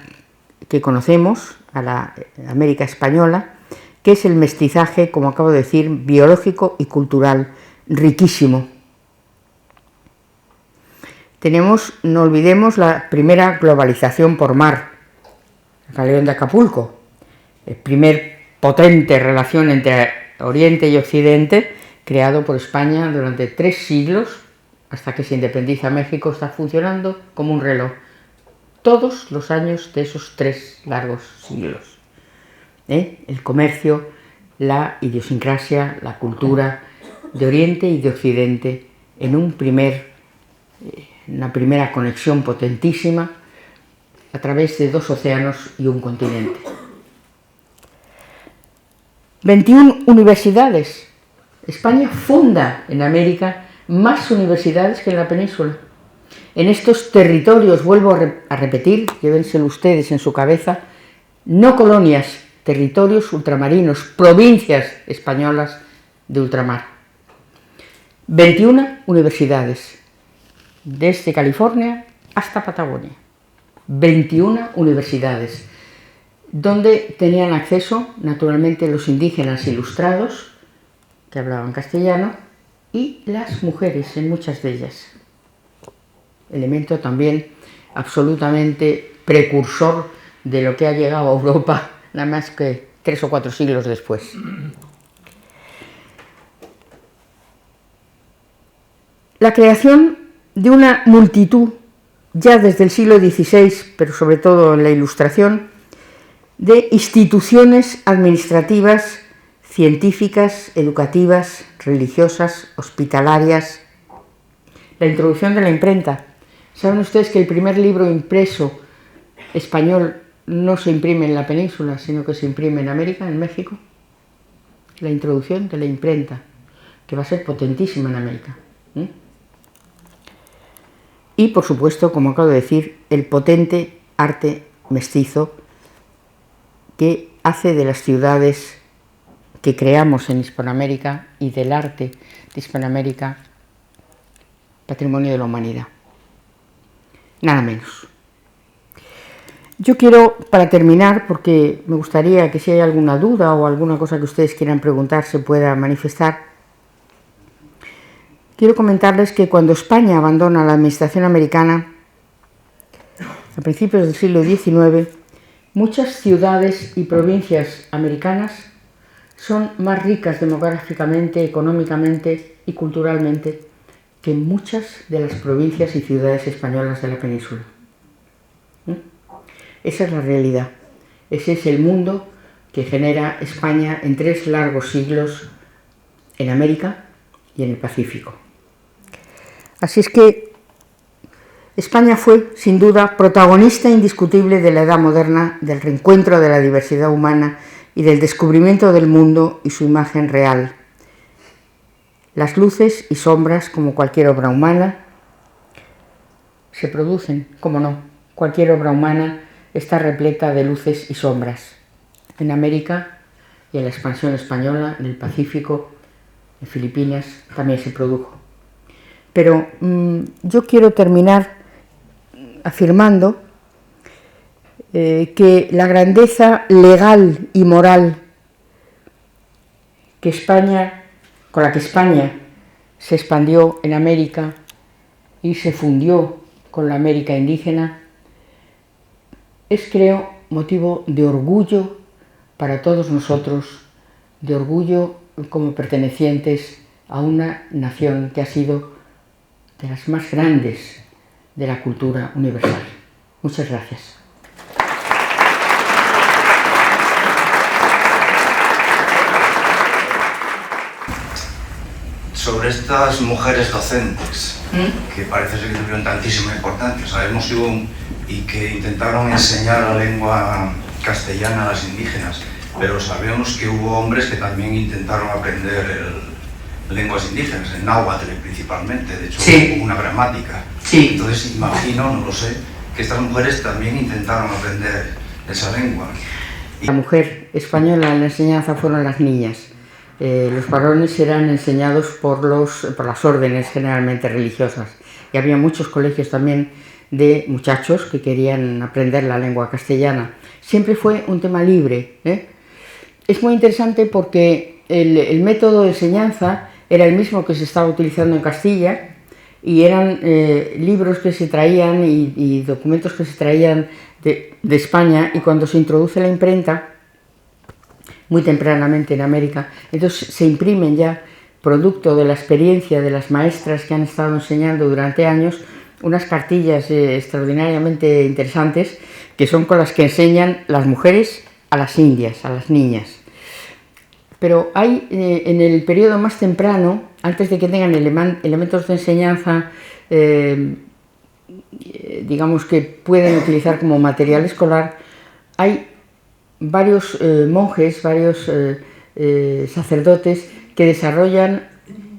que conocemos, a la América española, que es el mestizaje, como acabo de decir, biológico y cultural riquísimo. Tenemos, no olvidemos, la primera globalización por mar, el galeón de Acapulco, el primer potente relación entre Oriente y Occidente, creado por España durante 3 siglos, hasta que se independiza México, está funcionando como un reloj, todos los años de esos 3 largos siglos. El comercio, la idiosincrasia, la cultura de Oriente y de Occidente en una primera conexión potentísima a través de 2 océanos y un continente. 21 universidades. España funda en América más universidades que en la península. En estos territorios, vuelvo a repetir, llévenselo ustedes en su cabeza, no colonias, territorios ultramarinos, provincias españolas de ultramar. 21 universidades, desde California hasta Patagonia. 21 universidades, donde tenían acceso, naturalmente, los indígenas ilustrados, que hablaban castellano, y las mujeres en muchas de ellas. Elemento también absolutamente precursor de lo que ha llegado a Europa, nada más que 3 o 4 siglos después. La creación de una multitud, ya desde el siglo XVI, pero sobre todo en la Ilustración, de instituciones administrativas, científicas, educativas, religiosas, hospitalarias. La introducción de la imprenta. ¿Saben ustedes que el primer libro impreso español no se imprime en la península, sino que se imprime en América, en México? La introducción de la imprenta, que va a ser potentísima en América. Y, por supuesto, como acabo de decir, el potente arte mestizo que hace de las ciudades que creamos en Hispanoamérica y del arte de Hispanoamérica patrimonio de la humanidad. Nada menos. Yo quiero, para terminar, porque me gustaría que si hay alguna duda o alguna cosa que ustedes quieran preguntar se pueda manifestar, quiero comentarles que cuando España abandona la administración americana, a principios del siglo XIX, muchas ciudades y provincias americanas son más ricas demográficamente, económicamente y culturalmente que muchas de las provincias y ciudades españolas de la península. Esa es la realidad. Ese es el mundo que genera España en 3 largos siglos en América y en el Pacífico. Así es que España fue, sin duda, protagonista indiscutible de la edad moderna, del reencuentro de la diversidad humana y del descubrimiento del mundo y su imagen real. Las luces y sombras, como cualquier obra humana, se producen, como no. Cualquier obra humana está repleta de luces y sombras. En América y en la expansión española, en el Pacífico, en Filipinas, también se produjo. Pero yo quiero terminar afirmando que la grandeza legal y moral que con la que España se expandió en América y se fundió con la América indígena es, creo, motivo de orgullo para todos nosotros, de orgullo como pertenecientes a una nación que ha sido de las más grandes de la cultura universal. Muchas gracias. Sobre estas mujeres docentes, que parece ser que tuvieron tantísima importancia, sabemos que hubo y que intentaron enseñar la lengua castellana a las indígenas, pero sabemos que hubo hombres que también intentaron aprender lenguas indígenas, el náhuatl principalmente, de hecho sí. Hubo una gramática. Sí. Entonces imagino, no lo sé, que estas mujeres también intentaron aprender esa lengua. La mujer española en la enseñanza fueron las niñas. Los varones eran enseñados por las órdenes generalmente religiosas, y había muchos colegios también de muchachos que querían aprender la lengua castellana. Siempre fue un tema libre. Es muy interesante porque el método de enseñanza era el mismo que se estaba utilizando en Castilla, y eran libros que se traían y documentos que se traían de España, y cuando se introduce la imprenta, muy tempranamente en América, entonces se imprimen ya, producto de la experiencia de las maestras que han estado enseñando durante años, unas cartillas extraordinariamente interesantes, que son con las que enseñan las mujeres a las indias, a las niñas. Pero hay, en el periodo más temprano, antes de que tengan elementos de enseñanza, digamos que pueden utilizar como material escolar, hay varios monjes, varios sacerdotes que desarrollan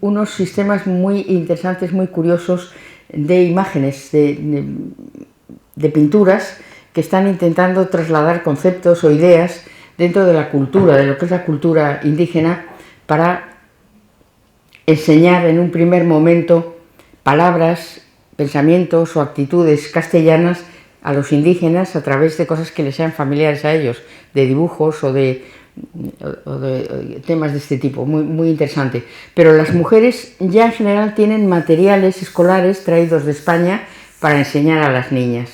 unos sistemas muy interesantes, muy curiosos de imágenes, de pinturas, que están intentando trasladar conceptos o ideas dentro de la cultura, de lo que es la cultura indígena, para enseñar en un primer momento palabras, pensamientos o actitudes castellanas a los indígenas a través de cosas que les sean familiares a ellos, de dibujos o de temas de este tipo, muy, muy interesante. Pero las mujeres ya en general tienen materiales escolares traídos de España para enseñar a las niñas.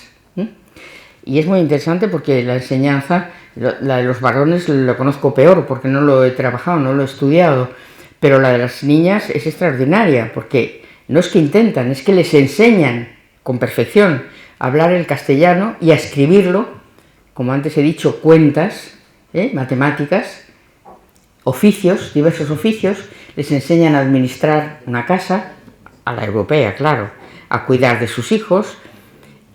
Y es muy interesante porque la enseñanza La de los varones lo conozco peor porque no lo he trabajado, no lo he estudiado, pero la de las niñas es extraordinaria porque no es que intentan, es que les enseñan con perfección a hablar el castellano y a escribirlo, como antes he dicho, cuentas, matemáticas, oficios, diversos oficios, les enseñan a administrar una casa, a la europea, claro, a cuidar de sus hijos,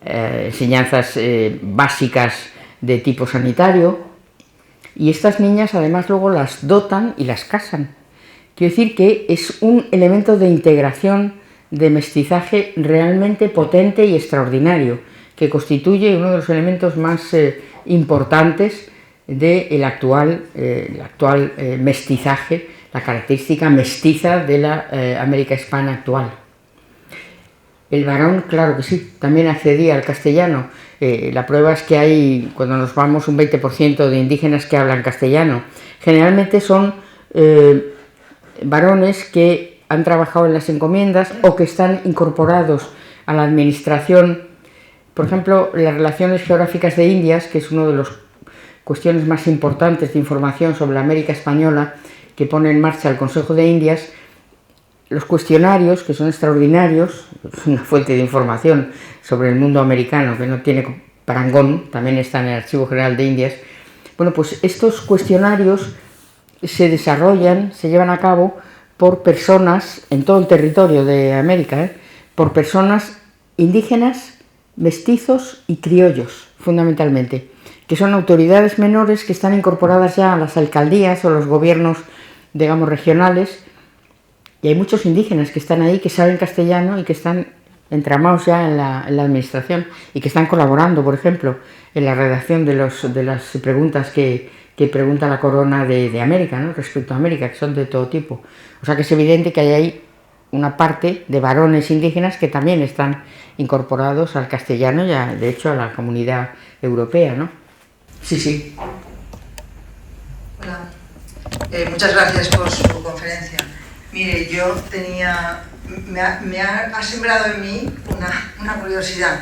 enseñanzas básicas de tipo sanitario, y estas niñas además luego las dotan y las casan. Quiero decir que es un elemento de integración, de mestizaje realmente potente y extraordinario, que constituye uno de los elementos más importantes del actual mestizaje, la característica mestiza de la América hispana actual. El varón, claro que sí, también accedía al castellano. La prueba es que hay, cuando nos vamos, un 20% de indígenas que hablan castellano. Generalmente son varones que han trabajado en las encomiendas o que están incorporados a la administración. Por ejemplo, las relaciones geográficas de Indias, que es una de las cuestiones más importantes de información sobre la América española que pone en marcha el Consejo de Indias, los cuestionarios, que son extraordinarios, es una fuente de información sobre el mundo americano que no tiene parangón, también está en el Archivo General de Indias. Bueno, pues estos cuestionarios se desarrollan, se llevan a cabo por personas en todo el territorio de América, por personas indígenas, mestizos y criollos, fundamentalmente, que son autoridades menores que están incorporadas ya a las alcaldías o los gobiernos, digamos, regionales. Y hay muchos indígenas que están ahí, que saben castellano y que están entramados ya en la administración y que están colaborando, por ejemplo, en la redacción de las preguntas que pregunta la Corona de América, ¿no?, respecto a América, que son de todo tipo. O sea que es evidente que hay ahí una parte de varones indígenas que también están incorporados al castellano y, de hecho, a la comunidad europea, ¿no? Sí, sí. Hola. Muchas gracias por su conferencia. Mire, yo ha sembrado en mí una curiosidad.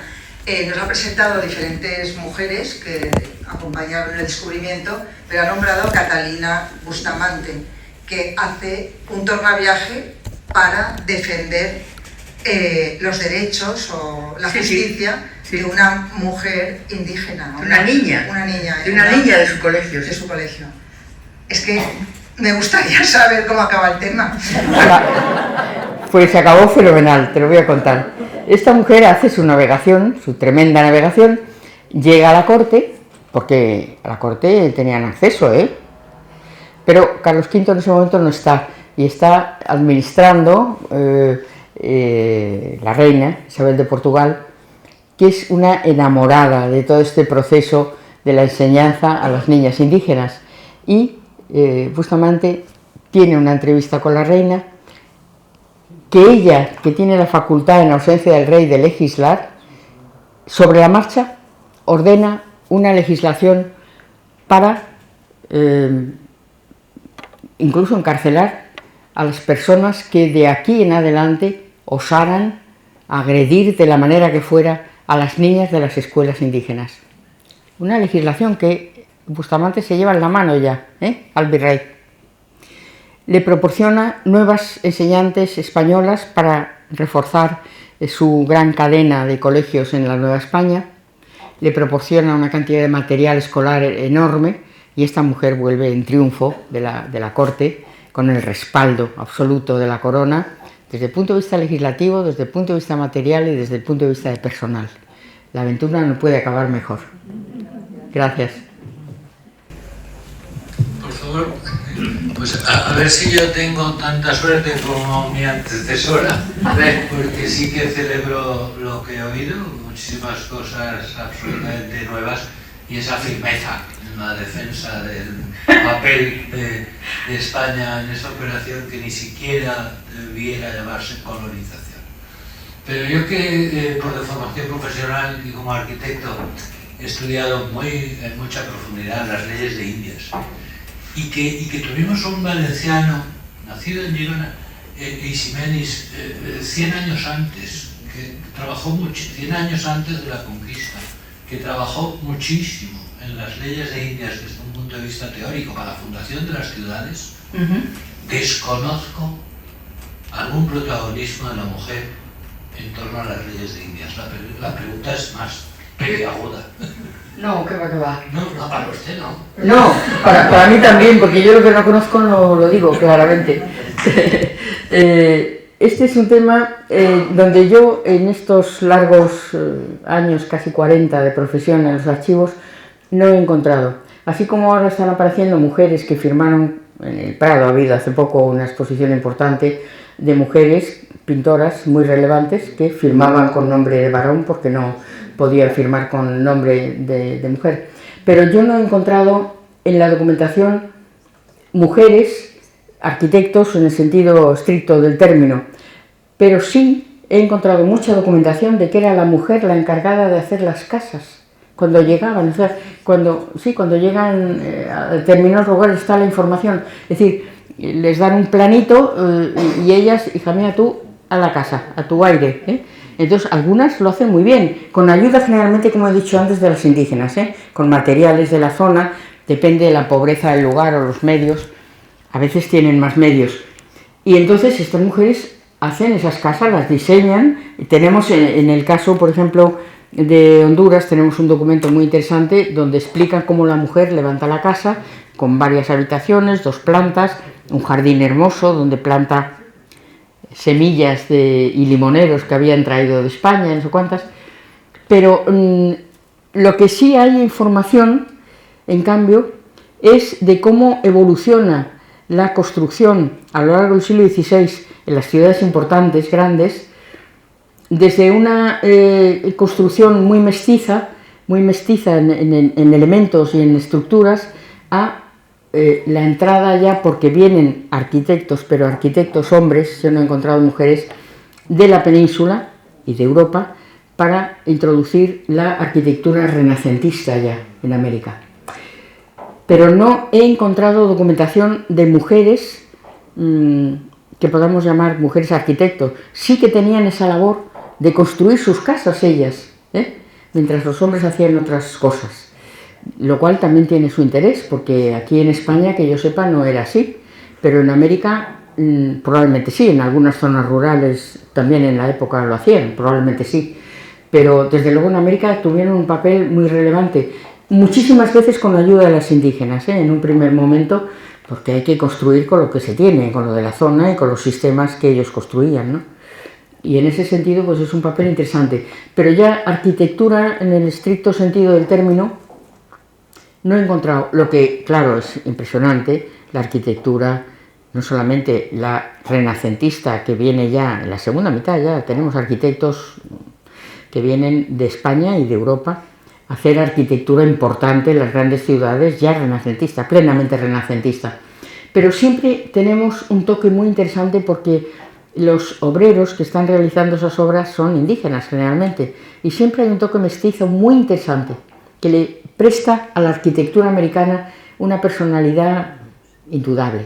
Nos ha presentado diferentes mujeres que acompañaron el descubrimiento, pero ha nombrado a Catalina Bustamante, que hace un tornaviaje para defender los derechos o la justicia de una mujer indígena. Una niña de su colegio. De su colegio. Es que me gustaría saber cómo acaba el tema. Pues se acabó fenomenal, te lo voy a contar. Esta mujer hace su navegación, su tremenda navegación, llega a la corte, porque a la corte tenían acceso, pero Carlos V en ese momento no está, y está administrando la reina Isabel de Portugal, que es una enamorada de todo este proceso de la enseñanza a las niñas indígenas, y Bustamante tiene una entrevista con la reina, que ella, que tiene la facultad en ausencia del rey de legislar, sobre la marcha ordena una legislación para incluso encarcelar a las personas que de aquí en adelante osaran agredir de la manera que fuera a las niñas de las escuelas indígenas. Una legislación que Bustamante se lleva en la mano ya, al virrey. Le proporciona nuevas enseñantes españolas para reforzar su gran cadena de colegios en la Nueva España, le proporciona una cantidad de material escolar enorme, y esta mujer vuelve en triunfo de la corte, con el respaldo absoluto de la corona, desde el punto de vista legislativo, desde el punto de vista material y desde el punto de vista de personal. La aventura no puede acabar mejor. Gracias. Por favor, pues a ver si yo tengo tanta suerte como mi antecesora, porque sí que celebro lo que he oído, muchísimas cosas absolutamente nuevas, y esa firmeza en la defensa del papel de España en esa operación que ni siquiera debiera llamarse colonización. Pero yo que por formación profesional y como arquitecto he estudiado en mucha profundidad las leyes de Indias, y que tuvimos un valenciano nacido en Girona, Eiximenis, 100 años antes, que trabajó mucho, 100 años antes de la conquista, que trabajó muchísimo en las leyes de Indias desde un punto de vista teórico para la fundación de las ciudades, desconozco algún protagonismo de la mujer en torno a las leyes de Indias. La pregunta es más peliaguda. No, que va. No, para usted no. No, para mí también, porque yo lo que no conozco no lo digo claramente. Este es un tema donde yo en estos largos años, casi 40 de profesión en los archivos, no he encontrado. Así como ahora están apareciendo mujeres que firmaron, en el Prado ha habido hace poco una exposición importante de mujeres pintoras muy relevantes que firmaban con nombre de varón porque no podían firmar con nombre de mujer. Pero yo no he encontrado en la documentación mujeres arquitectos en el sentido estricto del término, pero sí he encontrado mucha documentación de que era la mujer la encargada de hacer las casas cuando llegaban, o sea, cuando llegan a determinados lugares está la información, es decir, les dan un planito y ellas, hija mía, tú a la casa, a tu aire, ¿eh? Entonces algunas lo hacen muy bien, con ayuda generalmente, como he dicho antes, de las indígenas, con materiales de la zona, depende de la pobreza del lugar o los medios, a veces tienen más medios. Y entonces estas mujeres hacen esas casas, las diseñan. Tenemos en el caso, por ejemplo, de Honduras, tenemos un documento muy interesante donde explican cómo la mujer levanta la casa con varias habitaciones, 2 plantas, un jardín hermoso donde planta semillas y limoneros que habían traído de España, no sé cuántas. Pero lo que sí hay información, en cambio, es de cómo evoluciona la construcción a lo largo del siglo XVI en las ciudades importantes, grandes, desde una construcción muy mestiza en elementos y en estructuras, a la entrada ya, porque vienen arquitectos, pero arquitectos hombres, yo no he encontrado mujeres, de la península y de Europa, para introducir la arquitectura renacentista ya en América. Pero no he encontrado documentación de mujeres que podamos llamar mujeres arquitectos. Sí que tenían esa labor de construir sus casas ellas, mientras los hombres hacían otras cosas. Lo cual también tiene su interés, porque aquí en España, que yo sepa, no era así. Pero en América probablemente sí, en algunas zonas rurales también en la época lo hacían, probablemente sí. Pero desde luego en América tuvieron un papel muy relevante. Muchísimas veces con la ayuda de las indígenas, en un primer momento, porque hay que construir con lo que se tiene, con lo de la zona y con los sistemas que ellos construían, ¿no? Y en ese sentido pues es un papel interesante. Pero ya arquitectura en el estricto sentido del término no he encontrado. Lo que, claro, es impresionante, la arquitectura, no solamente la renacentista que viene ya en la segunda mitad, ya tenemos arquitectos que vienen de España y de Europa, hacer arquitectura importante en las grandes ciudades, ya renacentista, plenamente renacentista. Pero siempre tenemos un toque muy interesante porque los obreros que están realizando esas obras son indígenas generalmente, y siempre hay un toque mestizo muy interesante que le presta a la arquitectura americana una personalidad indudable.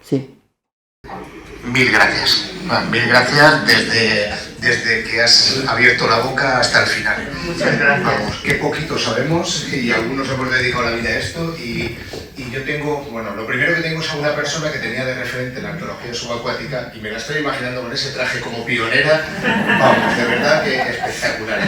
Sí. Mil gracias. Bueno, mil gracias desde que has abierto la boca hasta el final. Muchas gracias. Vamos, qué poquito sabemos y algunos hemos dedicado la vida a esto y yo tengo, bueno, lo primero que tengo es a una persona que tenía de referente la arqueología subacuática y me la estoy imaginando con ese traje como pionera, vamos, de verdad que espectacular.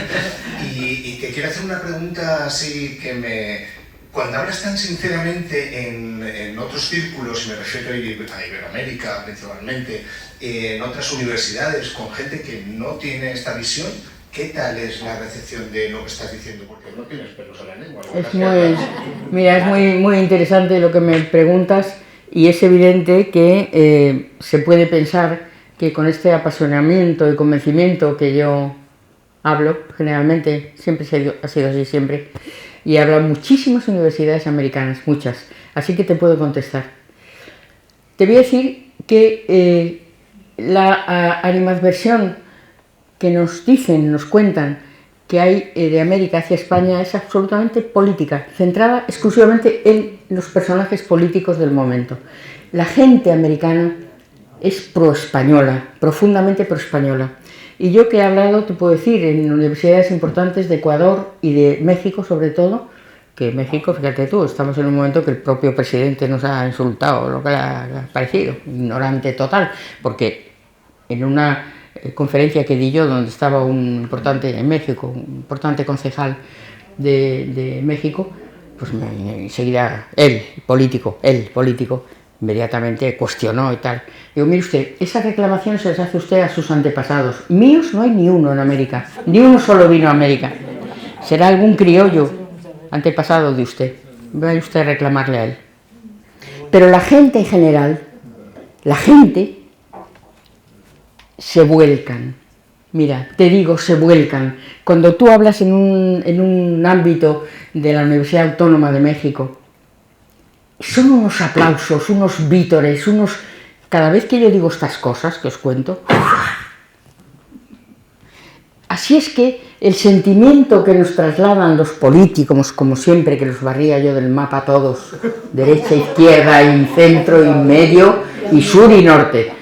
Y te quiero hacer una pregunta así que me... Cuando hablas tan sinceramente en otros círculos, y me refiero a Iberoamérica principalmente, en otras universidades, con gente que no tiene esta visión, ¿qué tal es la recepción de lo que estás diciendo? Porque no tienes pelos en la lengua. Es muy interesante lo que me preguntas, y es evidente que se puede pensar que con este apasionamiento y convencimiento que yo hablo, generalmente, siempre ha sido así siempre, y he hablado en muchísimas universidades americanas, muchas, así que te puedo contestar. Te voy a decir que la animadversión que nos dicen, nos cuentan que hay de América hacia España es absolutamente política, centrada exclusivamente en los personajes políticos del momento. La gente americana es pro-española, profundamente pro-española. Y yo que he hablado, te puedo decir, en universidades importantes de Ecuador y de México sobre todo, que México, fíjate tú, estamos en un momento que el propio presidente nos ha insultado, lo que le ha parecido, ignorante total, porque en una conferencia que di yo, donde estaba un importante, en México, un importante concejal de México, pues enseguida él, político, inmediatamente cuestionó y tal. Digo, mire usted, esas reclamaciones se las hace usted a sus antepasados. Míos no hay ni uno en América, ni uno solo vino a América. Será algún criollo antepasado de usted. Vaya usted a reclamarle a él. Pero la gente en general, la gente se vuelcan. Mira, te digo, se vuelcan. Cuando tú hablas en un ámbito de la Universidad Autónoma de México, son unos aplausos, unos vítores, unos... Cada vez que yo digo estas cosas que os cuento... Así es que el sentimiento que nos trasladan los políticos, como siempre, que los barría yo del mapa a todos, derecha, izquierda, y centro, y medio, y sur y norte,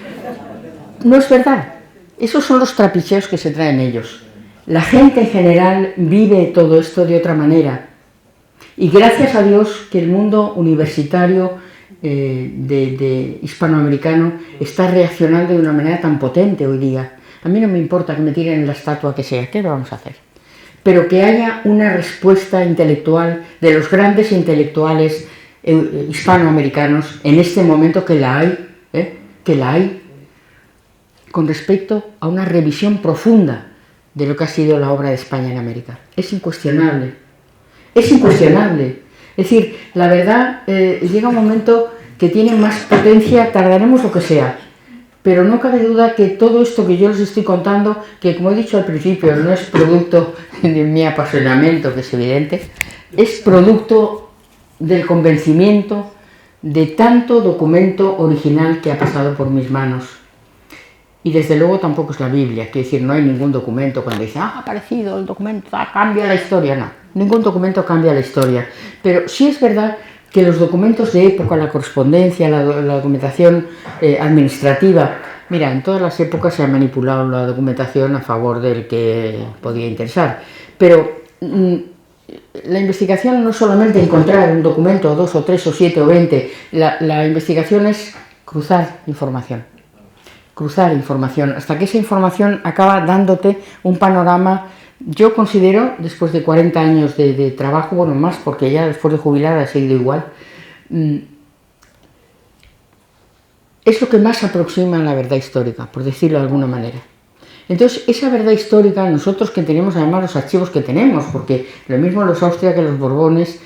no es verdad. Esos son los trapicheos que se traen ellos. La gente en general vive todo esto de otra manera. Y gracias a Dios que el mundo universitario de hispanoamericano está reaccionando de una manera tan potente hoy día. A mí no me importa que me tiren la estatua que sea, ¿qué lo vamos a hacer? Pero que haya una respuesta intelectual de los grandes intelectuales hispanoamericanos en este momento, que la hay, con respecto a una revisión profunda de lo que ha sido la obra de España en América. Es incuestionable. Es incuestionable. Es decir, la verdad, llega un momento que tiene más potencia, tardaremos lo que sea, pero no cabe duda que todo esto que yo les estoy contando, que como he dicho al principio, no es producto de mi apasionamiento, que es evidente, es producto del convencimiento de tanto documento original que ha pasado por mis manos. Y desde luego tampoco es la Biblia, quiero decir, no hay ningún documento cuando dice, ha aparecido el documento, cambia la historia, no, ningún documento cambia la historia, pero sí es verdad que los documentos de época, la correspondencia, la documentación administrativa, mira, en todas las épocas se ha manipulado la documentación a favor del que podía interesar, pero la investigación no es solamente encontrar un documento, o 2 o 3 o 7 o 20, la investigación es cruzar información, hasta que esa información acaba dándote un panorama. Yo considero, después de 40 años de trabajo, bueno, más porque ya después de jubilada he seguido igual, es lo que más aproxima a la verdad histórica, por decirlo de alguna manera. Entonces, esa verdad histórica, nosotros que tenemos además los archivos que tenemos, porque lo mismo los Austria que los Borbones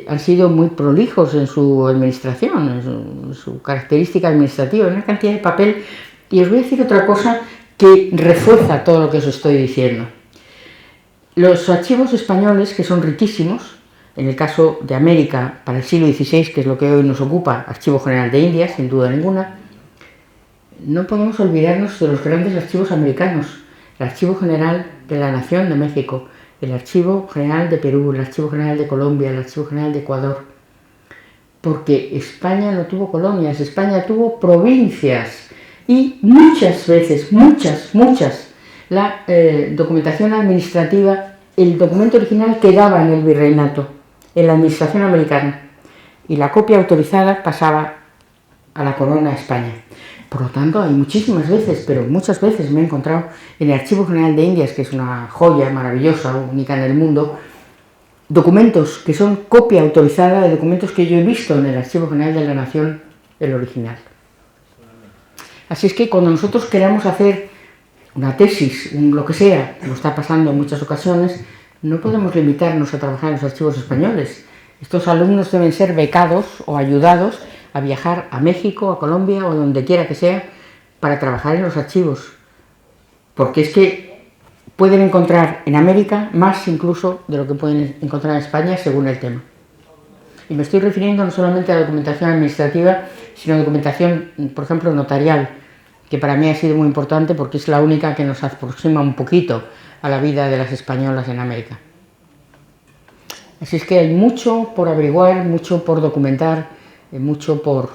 han sido muy prolijos en su administración, en su característica administrativa, en una cantidad de papel. Y os voy a decir otra cosa que refuerza todo lo que os estoy diciendo. Los archivos españoles, que son riquísimos, en el caso de América, para el siglo XVI, que es lo que hoy nos ocupa, Archivo General de Indias, sin duda ninguna, no podemos olvidarnos de los grandes archivos americanos, el Archivo General de la Nación de México, el Archivo General de Perú, el Archivo General de Colombia, el Archivo General de Ecuador, porque España no tuvo colonias, España tuvo provincias, y muchas veces, muchas, la documentación administrativa, el documento original quedaba en el virreinato, en la administración americana, y la copia autorizada pasaba a la corona de España. Por lo tanto, hay muchísimas veces, pero muchas veces me he encontrado en el Archivo General de Indias, que es una joya maravillosa, única en el mundo, documentos que son copia autorizada de documentos que yo he visto en el Archivo General de la Nación, el original. Así es que cuando nosotros queramos hacer una tesis, lo que sea, como está pasando en muchas ocasiones, no podemos limitarnos a trabajar en los archivos españoles. Estos alumnos deben ser becados o ayudados a viajar a México, a Colombia o donde quiera que sea para trabajar en los archivos. Porque es que pueden encontrar en América más incluso de lo que pueden encontrar en España según el tema. Y me estoy refiriendo no solamente a la documentación administrativa, sino a documentación, por ejemplo, notarial, que para mí ha sido muy importante porque es la única que nos aproxima un poquito a la vida de las españolas en América. Así es que hay mucho por averiguar, mucho por documentar, mucho por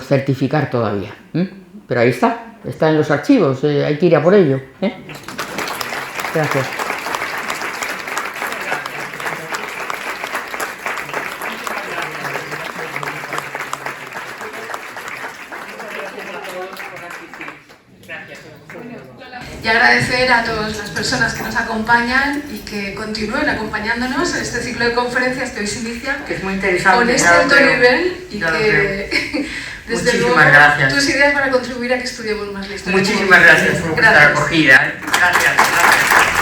certificar todavía. Pero ahí está en los archivos, hay que ir a por ello. Gracias. agradecer a todas las personas que nos acompañan y que continúen acompañándonos en este ciclo de conferencias que hoy se inicia, que es muy interesante, con este alto nivel, y que desde luego gracias. Tus ideas van a contribuir a que estudiemos más la historia. Muchísimas gracias por vuestra acogida. Gracias.